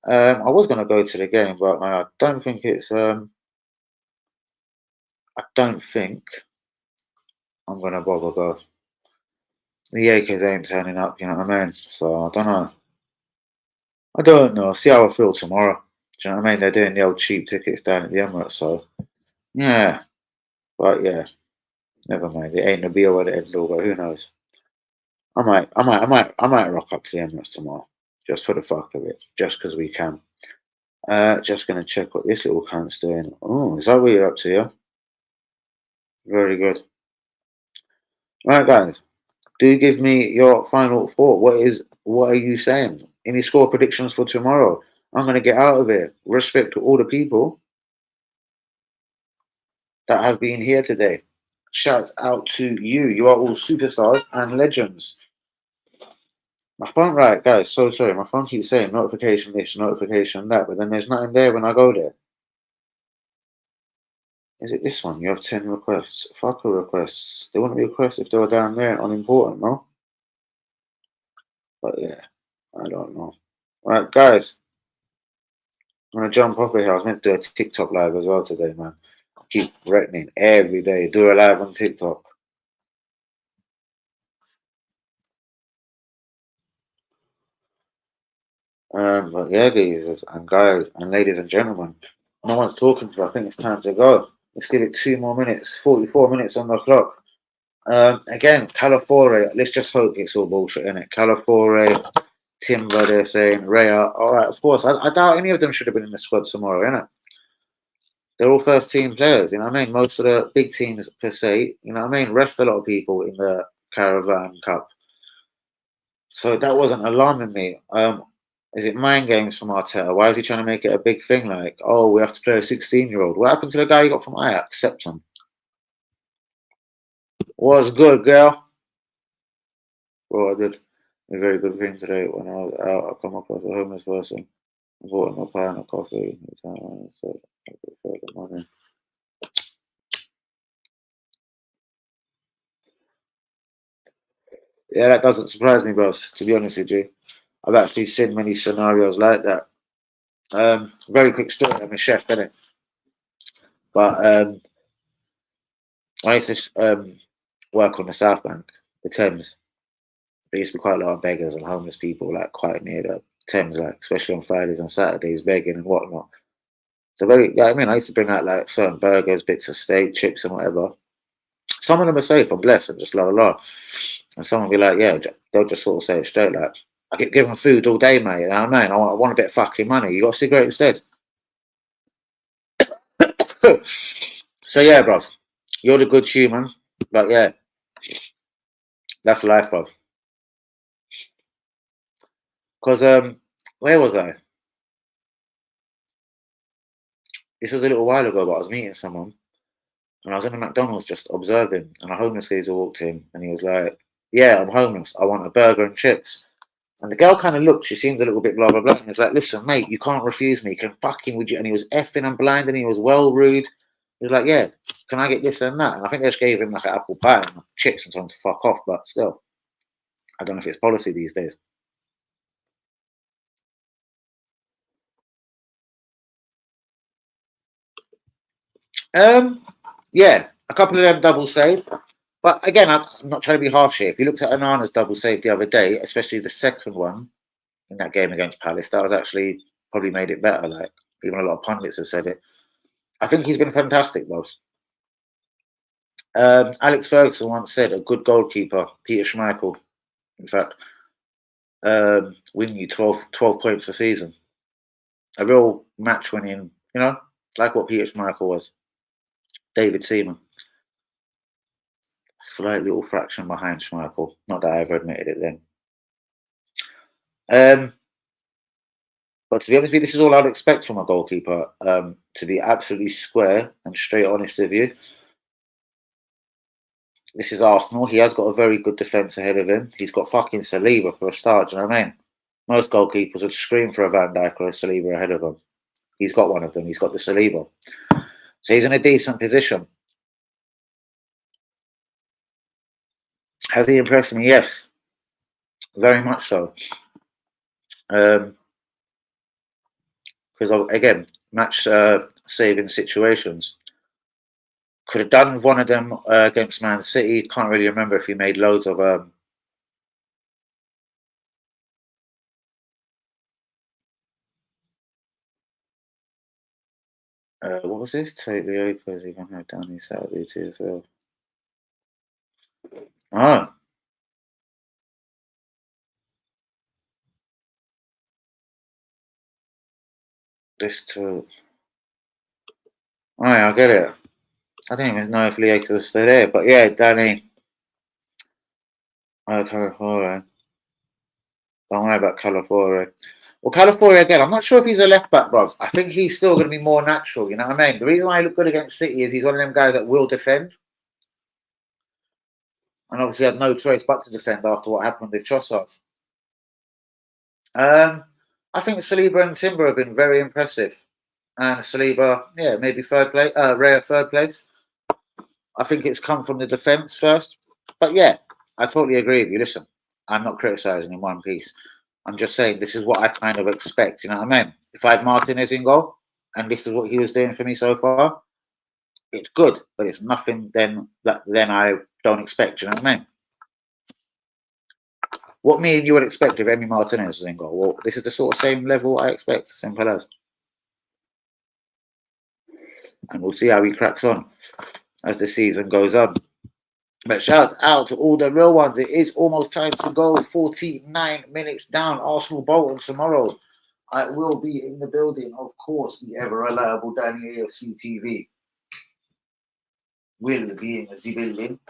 I was gonna go to the game, but I don't think it's. I don't think I'm gonna bother go. The Yakers ain't turning up, you know what I mean? So I don't know. I don't know. See how I feel tomorrow. Do you know what I mean? They're doing the old cheap tickets down at the Emirates, so yeah. But yeah, never mind. It ain't the be all or the end all, but who knows? I might rock up to the Emirates tomorrow, just for the fuck of it, just because we can. Just gonna check what this little cunt's doing. Oh, is that what you're up to? Yeah, very good. Right, guys. Do give me your final thought. What are you saying? Any score predictions for tomorrow? I'm gonna get out of here. Respect to all the people that have been here today. Shout out to you. You are all superstars and legends. My phone, right, guys, so sorry. My phone keeps saying notification this, notification that, but then there's nothing there when I go there. Is it this one? You have 10 requests. Fuck a requests. They wouldn't be requests if they were down there and unimportant, no? But yeah, I don't know. Right, guys. I'm gonna jump off of here. I was meant to do a TikTok live as well today, man. I keep threatening every day. Do a live on TikTok. But yeah, guys and ladies and gentlemen, no one's talking to me. I think it's time to go. Let's give it 2 more minutes. 44 minutes on the clock. Again, Calafore. Let's just hope it's all bullshit, innit? Calafore, Timber. They're saying Raya. All right, of course. I doubt any of them should have been in the squad tomorrow, innit? They're all first team players. You know what I mean? Most of the big teams per se. You know what I mean? Rest a lot of people in the Caravan Cup. So that wasn't alarming me. Is it mind games from Arteta? Why is he trying to make it a big thing? Like, oh, we have to play a 16-year-old. What happened to the guy you got from Ajax? Septon. What's good, girl? Bro, I did a very good thing today. When I was out, I come across a homeless person. I bought him a pie and a coffee. He turned around and said, I could for the money. Yeah, that doesn't surprise me, boss, to be honest with you. I've actually seen many scenarios like that. Very quick story. I'm a chef, innit? But I used to work on the South Bank, the Thames. There used to be quite a lot of beggars and homeless people, like quite near the Thames, like especially on Fridays and Saturdays, begging and whatnot. So very, yeah, I mean, I used to bring out like certain burgers, bits of steak, chips, and whatever. Some of them are safe, I'm blessed, and just la la la. And some will be like, yeah, they'll just sort of say it straight, like, I get given food all day, mate. You know what I mean? I want a bit of fucking money. You got a cigarette instead? So yeah, bruv, you're the good human, but yeah, that's life, bruv. Because where was I? This was a little while ago, but I was meeting someone, and I was in a McDonald's just observing, and a homeless geezer walked in, and he was like, "Yeah, I'm homeless. I want a burger and chips." And the girl kind of looked. She seemed a little bit blah blah blah. And he was like, "Listen, mate, you can't refuse me. Can fucking would you?" And he was effing and blind, and he was well rude. He was like, "Yeah, can I get this and that?" And I think they just gave him like an apple pie and chips and told him to fuck off. But still, I don't know if it's policy these days. Um, yeah, a couple of them double saved. But again, I'm not trying to be harsh here. If you looked at Anana's double save the other day, especially the second one in that game against Palace, that was actually probably made it better. Like even a lot of pundits have said it. I think he's been fantastic, boss. Alex Ferguson once said a good goalkeeper, Peter Schmeichel, in fact, win you 12 points a season. A real match winning, like what Peter Schmeichel was. David Seaman, slight little fraction behind Schmeichel. Not that I ever admitted it then. Um, but to be honest with you, this is all I'd expect from a goalkeeper. To be absolutely square and straight honest with you. This is Arsenal. He has got a very good defence ahead of him. He's got fucking Saliba for a start. Do you know what I mean? Most goalkeepers would scream for a Van Dijk or a Saliba ahead of him. He's got one of them. He's got the Saliba. So he's in a decent position. Has he impressed me? Yes, very much so. Because again, match saving situations. Could have done one of them against Man City. Can't really remember if he made loads of. What was this? Take the Opers even had Danny Saturday too as well. Oh, this too. Oh, yeah, I get it. I didn't even know if Leo was still there, but yeah, Danny. California. Don't worry about California. Well, California again. I'm not sure if he's a left back, bro. I think he's still going to be more natural. You know what I mean? The reason why he looked good against City is he's one of them guys that will defend, and obviously had no choice but to defend after what happened with Trossard. I think Saliba and Timber have been very impressive, and Saliba, yeah, maybe third place, rare third place. I think it's come from the defence first, but yeah, I totally agree with you. Listen, I'm not criticising in one piece. I'm just saying this is what I kind of expect. You know what I mean? If I had Martinez in goal, and this is what he was doing for me so far, it's good, but it's nothing then I don't expect. You know what I mean? What me and you would expect if Emi Martinez was in goal? Well, this is the sort of same level I expect. Simple as. And we'll see how he cracks on as the season goes on. But shout out to all the real ones. It is almost time to go. 49 minutes down. Arsenal Bolton tomorrow. I will be in the building, of course. The ever reliable Danny AFC TV will be in the building.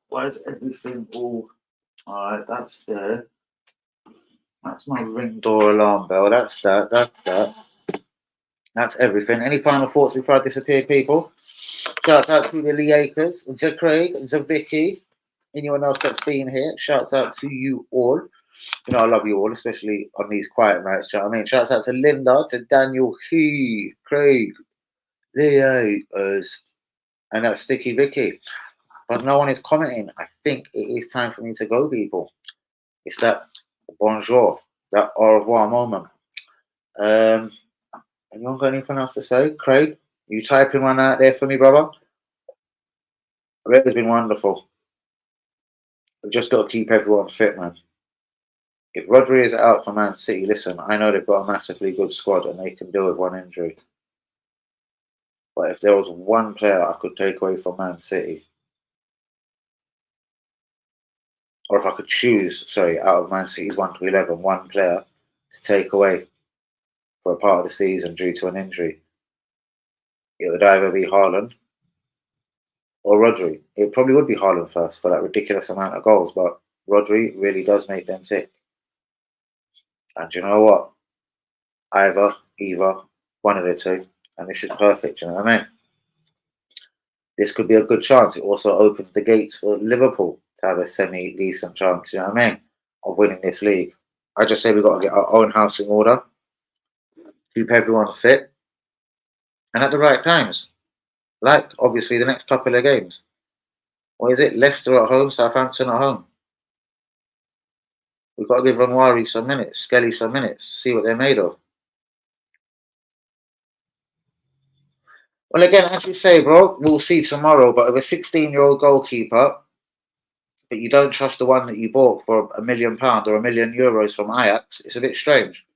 Why is everything all? Alright, that's there. That's my ring door alarm bell. That's that. That's that. That's everything. Any final thoughts before I disappear, people? Shout out to the Lee Akers, to Craig, to Vicky, anyone else that's been here. Shouts out to you all. You know, I love you all, especially on these quiet nights. You know what I mean? Shouts out to Linda, to Daniel, He, Craig, Lee Akers, and that Sticky Vicky. But no one is commenting. I think it is time for me to go, people. It's that bonjour, that au revoir moment. Anyone got anything else to say? Craig, you typing one out there for me, brother? It has been wonderful. We've just got to keep everyone fit, man. If Rodri is out for Man City, listen, I know they've got a massively good squad and they can deal with one injury. But if there was one player I could take away from Man City, or if I could choose, out of Man City's 1 to 11, one player to take away for a part of the season due to an injury, it would either be Haaland or Rodri. It probably would be Haaland first for that ridiculous amount of goals, but Rodri really does make them tick. And you know what? Either, one of the two, and this is perfect. You know what I mean? This could be a good chance. It also opens the gates for Liverpool to have a semi-decent chance. You know what I mean? Of winning this league. I just say we've got to get our own house in order, keep everyone fit, and at the right times. Like obviously the next couple of games. What is it? Leicester at home, Southampton at home. We've got to give Nwaneri some minutes, Skelly some minutes, see what they're made of. Well, again, as you say, bro, we'll see tomorrow. But with a 16-year-old goalkeeper, but you don't trust the one that you bought for £1 million or €1 million from Ajax, it's a bit strange.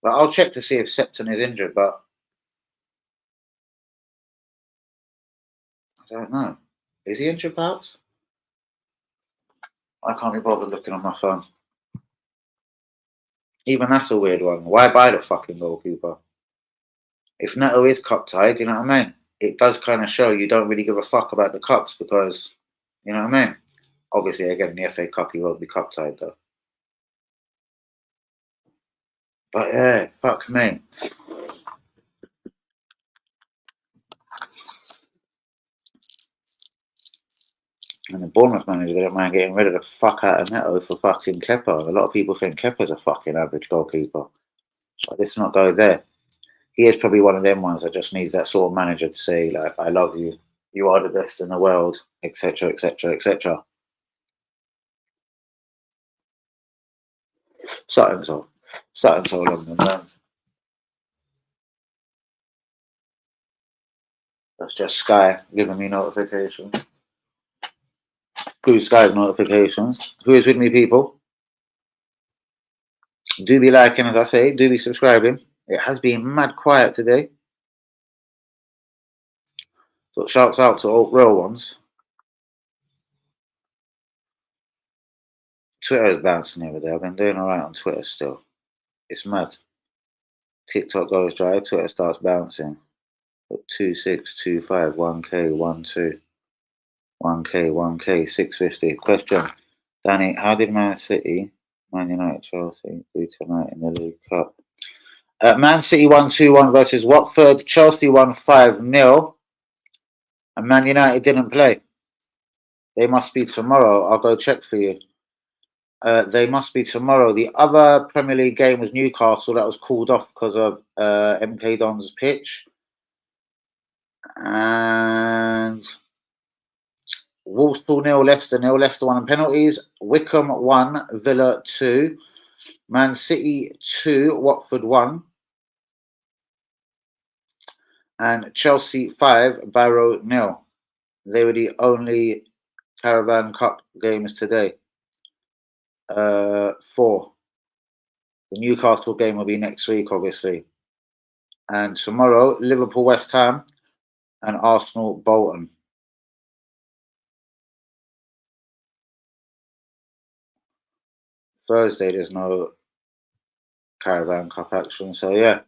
But I'll check to see if Septon is injured, but I don't know. Is he injured, perhaps? I can't be bothered looking on my phone. Even that's a weird one. Why buy the fucking goalkeeper? If Neto is cup tied, you know what I mean? It does kind of show you don't really give a fuck about the cups because, you know what I mean? Obviously, again, in the FA Cup, he won't be cup tied though. But yeah, fuck me. And the Bournemouth manager, they don't mind getting rid of the fuck out of Neto for fucking Kepa. A lot of people think Kepa's a fucking average goalkeeper. But let's not go there. He is probably one of them ones that just needs that sort of manager to say, like, I love you, you are the best in the world, etc., etc., etc. Something so along the lines. That's just Sky giving me notifications. Blue Sky's notifications. Who is with me, people? Do be liking, as I say. Do be subscribing. It has been mad quiet today. So shouts out to all real ones. Twitter is bouncing the other day. I've been doing alright on Twitter still. It's mad. TikTok goes dry, Twitter starts bouncing. 2625, 1K, 12, 1K, 1K, 650. Question, Danny, how did Man City, Man United, Chelsea do tonight in the League Cup? Man City won 2-1 versus Watford. Chelsea won 5-0. And Man United didn't play. They must be tomorrow. I'll go check for you. They must be tomorrow. The other Premier League game was Newcastle. That was called off because of MK Don's pitch. And Wolves 4-0, Leicester 0. Leicester 1 on penalties. Wickham 1, Villa 2. Man City 2, Watford 1. And Chelsea 5, Barrow 0. They were the only Caravan Cup games today. 4. The Newcastle game will be next week, obviously. And tomorrow, Liverpool, West Ham, and Arsenal, Bolton. Thursday, there's no Caravan Cup action. So, yeah.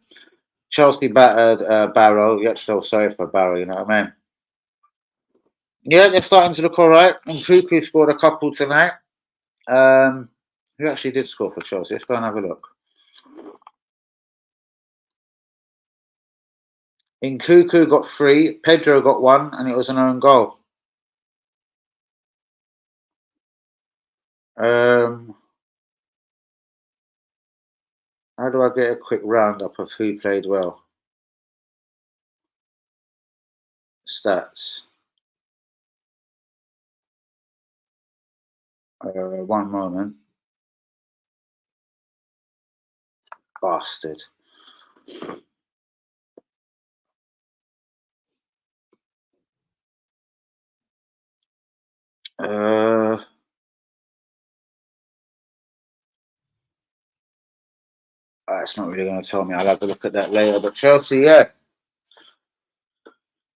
Chelsea battered Barrow. You have to feel sorry for Barrow, you know what I mean? Yeah, they're starting to look all right. And Cuckoo scored a couple tonight. Who actually did score for Chelsea? Let's go and have a look. Nkuku got 3, Pedro got 1, and it was an own goal. How do I get a quick roundup of who played well? Stats. One moment. Bastard. It's not really going to tell me. I'll have a look at that later. But Chelsea, yeah.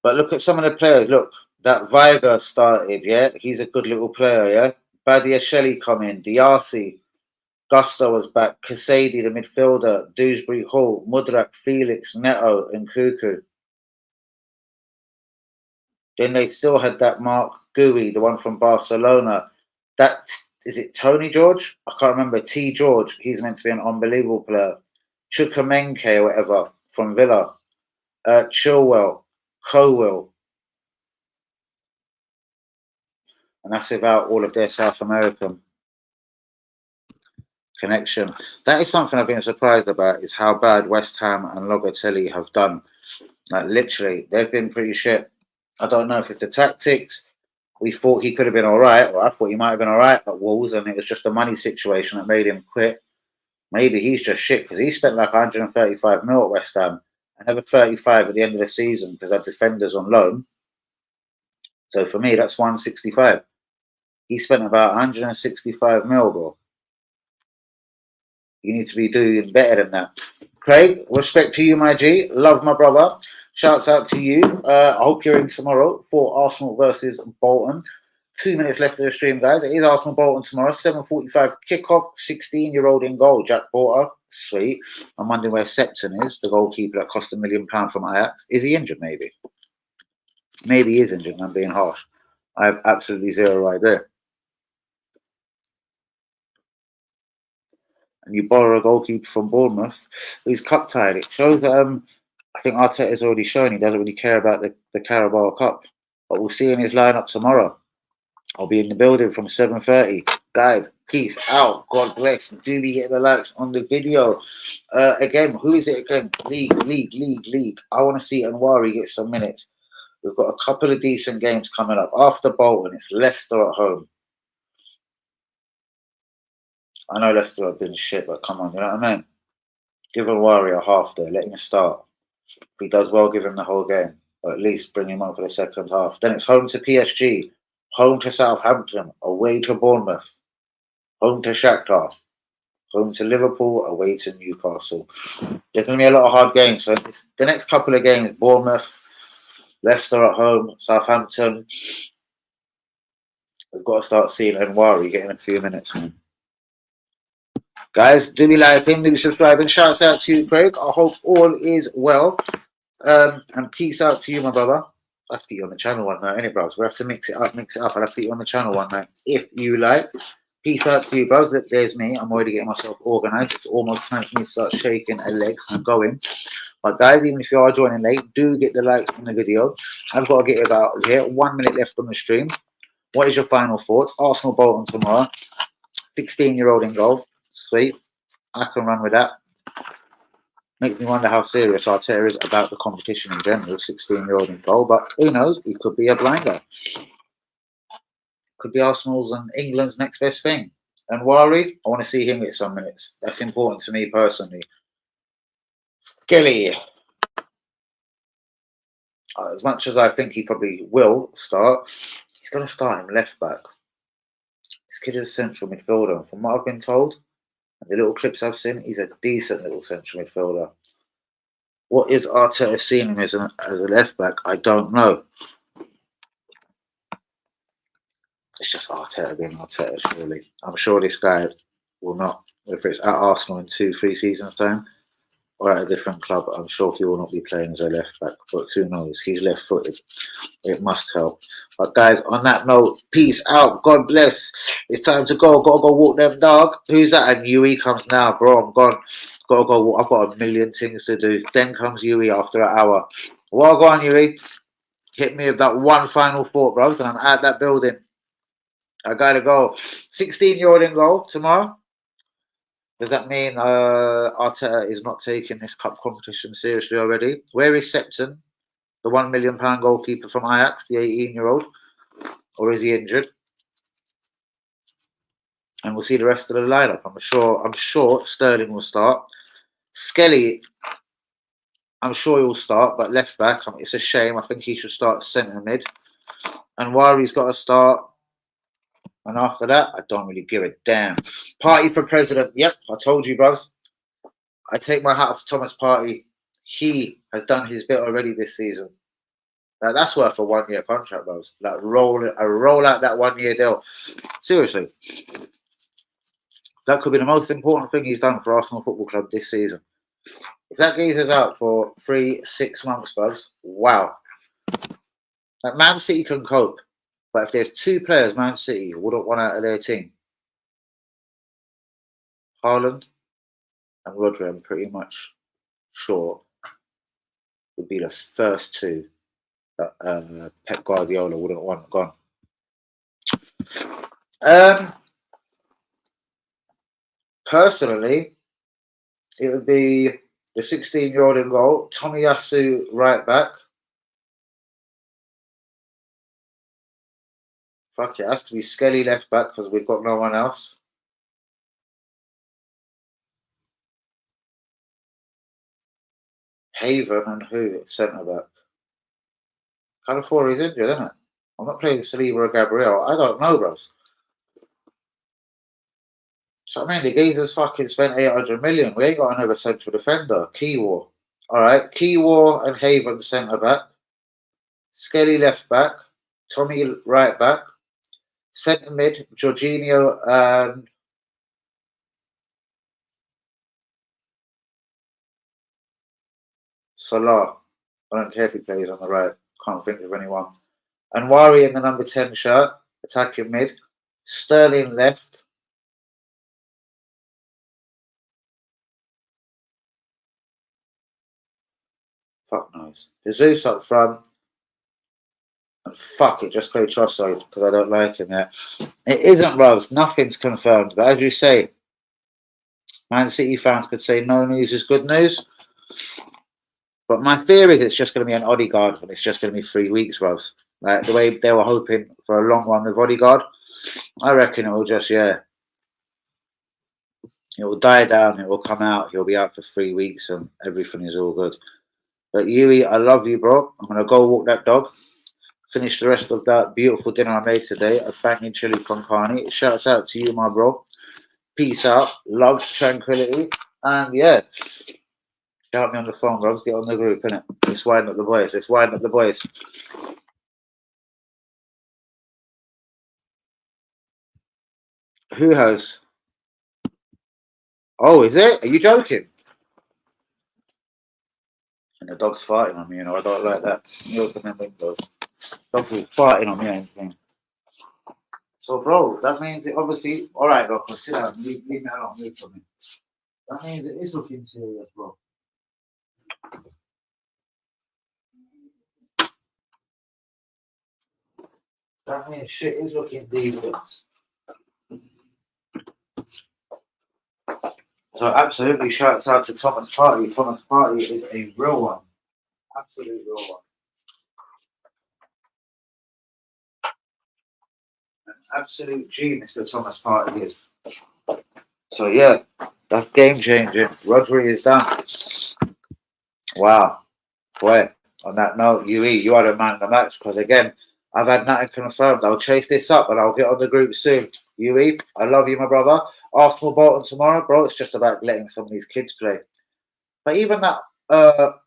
But look at some of the players. Look, that Viger started, yeah? He's a good little player, yeah? Badia Shelley come in. Diarcy. Gusto was back. Kasady, the midfielder. Dewsbury Hall. Mudrak, Felix, Neto, and Kuku. Then they still had that Mark Gui, the one from Barcelona. That is it Tony George? I can't remember. T George. He's meant to be an unbelievable player. Chukwuemeka or whatever from Villa. Chilwell, Cowell. And that's without all of their South American connection. That is something I've been surprised about, is how bad West Ham and Locatelli have done. Like, literally, they've been pretty shit. I don't know if it's the tactics. We thought he could have been all right, or I thought he might have been all right at Wolves, and it was just a money situation that made him quit. Maybe he's just shit, because he spent like 135 mil at West Ham, another 35 at the end of the season because our defenders on loan. So for me, that's 165. He spent about 165 mil, bro. You need to be doing better than that. Craig, respect to you, my G. Love my brother. Shouts out to you. I hope you're in tomorrow for Arsenal versus Bolton. 2 minutes left of the stream, guys. It is Arsenal Bolton tomorrow. 7:45 kickoff. 16-year-old in goal, Jack Porter. Sweet. I'm wondering where Septon is, the goalkeeper that cost £1 million from Ajax. Is he injured, maybe? Maybe he is injured, I'm being harsh. I have absolutely zero idea. And you borrow a goalkeeper from Bournemouth who's cup tied. It shows that I think Arteta's already shown he doesn't really care about the Carabao Cup. But we'll see in his lineup tomorrow. I'll be in the building from 7:30. Guys, peace out. God bless. Do we get the likes on the video? Again, who is it again? League. I want to see Nwaneri get some minutes. We've got a couple of decent games coming up. After Bolton, it's Leicester at home. I know Leicester have been shit, but come on, you know what I mean? Give Nwaneri a half there. Let him start. If he does well, give him the whole game. Or at least bring him on for the second half. Then it's home to PSG. Home to Southampton, away to Bournemouth, home to Shakhtar, home to Liverpool, away to Newcastle. There's going to be a lot of hard games. So the next couple of games, Bournemouth, Leicester at home, Southampton. We've got to start seeing Nwaneri getting a few minutes, man. Guys, do we like him? Do we subscribe? And shouts out to you, Craig. I hope all is well. And peace out to you, my brother. I have to get you on the channel one night, innit, bros? We have to mix it up. I'll have to get you on the channel one night, if you like. Peace out to you, bros. Look, there's me. I'm already getting myself organised. It's almost time for me to start shaking a leg and going. But guys, even if you are joining late, do get the likes on the video. I've got to get it out here. 1 minute left on the stream. What is your final thoughts? Arsenal Bolton tomorrow. 16-year-old in goal. Sweet. I can run with that. Makes me wonder how serious Arteta is about the competition in general. 16-year-old in goal, but who knows? He could be a blinder. Could be Arsenal's and England's next best thing. And Nwaneri, I want to see him get some minutes. That's important to me personally. Skelly. As much as I think he probably will start, he's going to start him left back. This kid is a central midfielder. And from what I've been told, and the little clips I've seen, he's a decent little central midfielder. What is Arteta seeing him as a left back? I don't know. It's just Arteta being Arteta, surely. I'm sure this guy will not, whether it's at Arsenal in 2-3 seasons' time or at a different club, I'm sure he will not be playing as a left back. But who knows? He's left footed. It must help. But guys, on that note, peace out. God bless. It's time to go. Gotta go walk them dog. Who's that? And Yui comes now, bro. I'm gone. Gotta go walk. I've got a million things to do. Then comes Yui after an hour. Well, go on, Yui. Hit me with that one final thought, bros, and I'm at that building. I gotta go. 16-year-old in goal tomorrow. Does that mean Arteta is not taking this cup competition seriously already? Where is Septon, the £1 million goalkeeper from Ajax, the 18-year-old? Or is he injured? And we'll see the rest of the lineup. I'm sure Sterling will start. Skelly, I'm sure he'll start, but left back, it's a shame. I think he should start centre mid. And Nwaneri's got to start. And after that, I don't really give a damn. Party for president. Yep, I told you, bros. I take my hat off to Thomas Partey. He has done his bit already this season. Like, that's worth a 1-year contract, bros. Like, roll out that 1-year deal. Seriously. That could be the most important thing he's done for Arsenal Football Club this season. If that geezer's out for 3-6 months, bros, wow. Like, Man City can cope. But if there's 2 players Man City wouldn't want out of their team, Haaland and Rodri, I'm pretty much sure, would be the first 2 that Pep Guardiola wouldn't want gone. Personally, it would be the 16-year-old in goal, Tomiyasu right back. Fuck it, has to be Skelly left back because we've got no one else. Haven and who at centre back? Kind of thought he's injured, isn't it? I'm not playing Saliba or Gabriel. I don't know, bros. So I mean, the geezer's fucking spent 800 million. We ain't got another central defender. Kiwor. Alright, Kiwor and Haven centre back. Skelly left back. Tommy right back. Centre mid, Jorginho and Salah. I don't care if he plays on the right. Can't think of anyone. And Nwaneri in the number 10 shirt, attacking mid. Sterling left. Fuck knows. Jesus up front. And fuck it, just play Trossard because I don't like him yet. It isn't, Rose. Nothing's confirmed. But as you say, Man City fans could say no news is good news. But my fear is it's just going to be an Odegaard and it's just going to be 3 weeks, Rose. Like the way they were hoping for a long one with Odegaard. I reckon it will just, it will die down, it will come out, he'll be out for 3 weeks and everything is all good. But Yui, I love you, bro. I'm going to go walk that dog. Finish the rest of that beautiful dinner I made today. A banging chili con carne. Shouts out to you, my bro. Peace out. Love, tranquility. And yeah. Shout me on the phone, bros. Get on the group, innit? Let's wind up the boys. Let's wind up the boys. Who has? Oh, is it? Are you joking? And the dog's farting on me, you know. I don't like that. You open them windows. Dog's all farting on me and anything. So, bro, that means it obviously. All right, look, sit down. Leave me alone. Leave for me. That means it is looking serious, bro. That means shit is looking dangerous. So absolutely shouts out to Thomas Partey. Thomas Partey is a real one. Absolute real one. An absolute G, Mr. Thomas Partey is. So yeah, that's game changing. Rodri is done. Wow. Boy, on that note, you are the man of the match because again, I've had nothing confirmed. I'll chase this up and I'll get on the group soon. UE, I love you, my brother. Arsenal Bolton tomorrow, bro. It's just about letting some of these kids play. But even that Alud,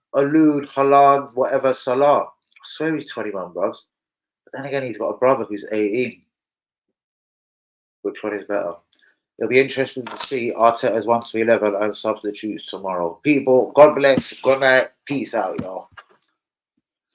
Haaland, whatever, Salah, I swear he's 21, bros. But then again, he's got a brother who's 18. Which one is better? It'll be interesting to see Arteta's 1 to 11 and substitutes tomorrow. People, God bless. Good night. Peace out, y'all.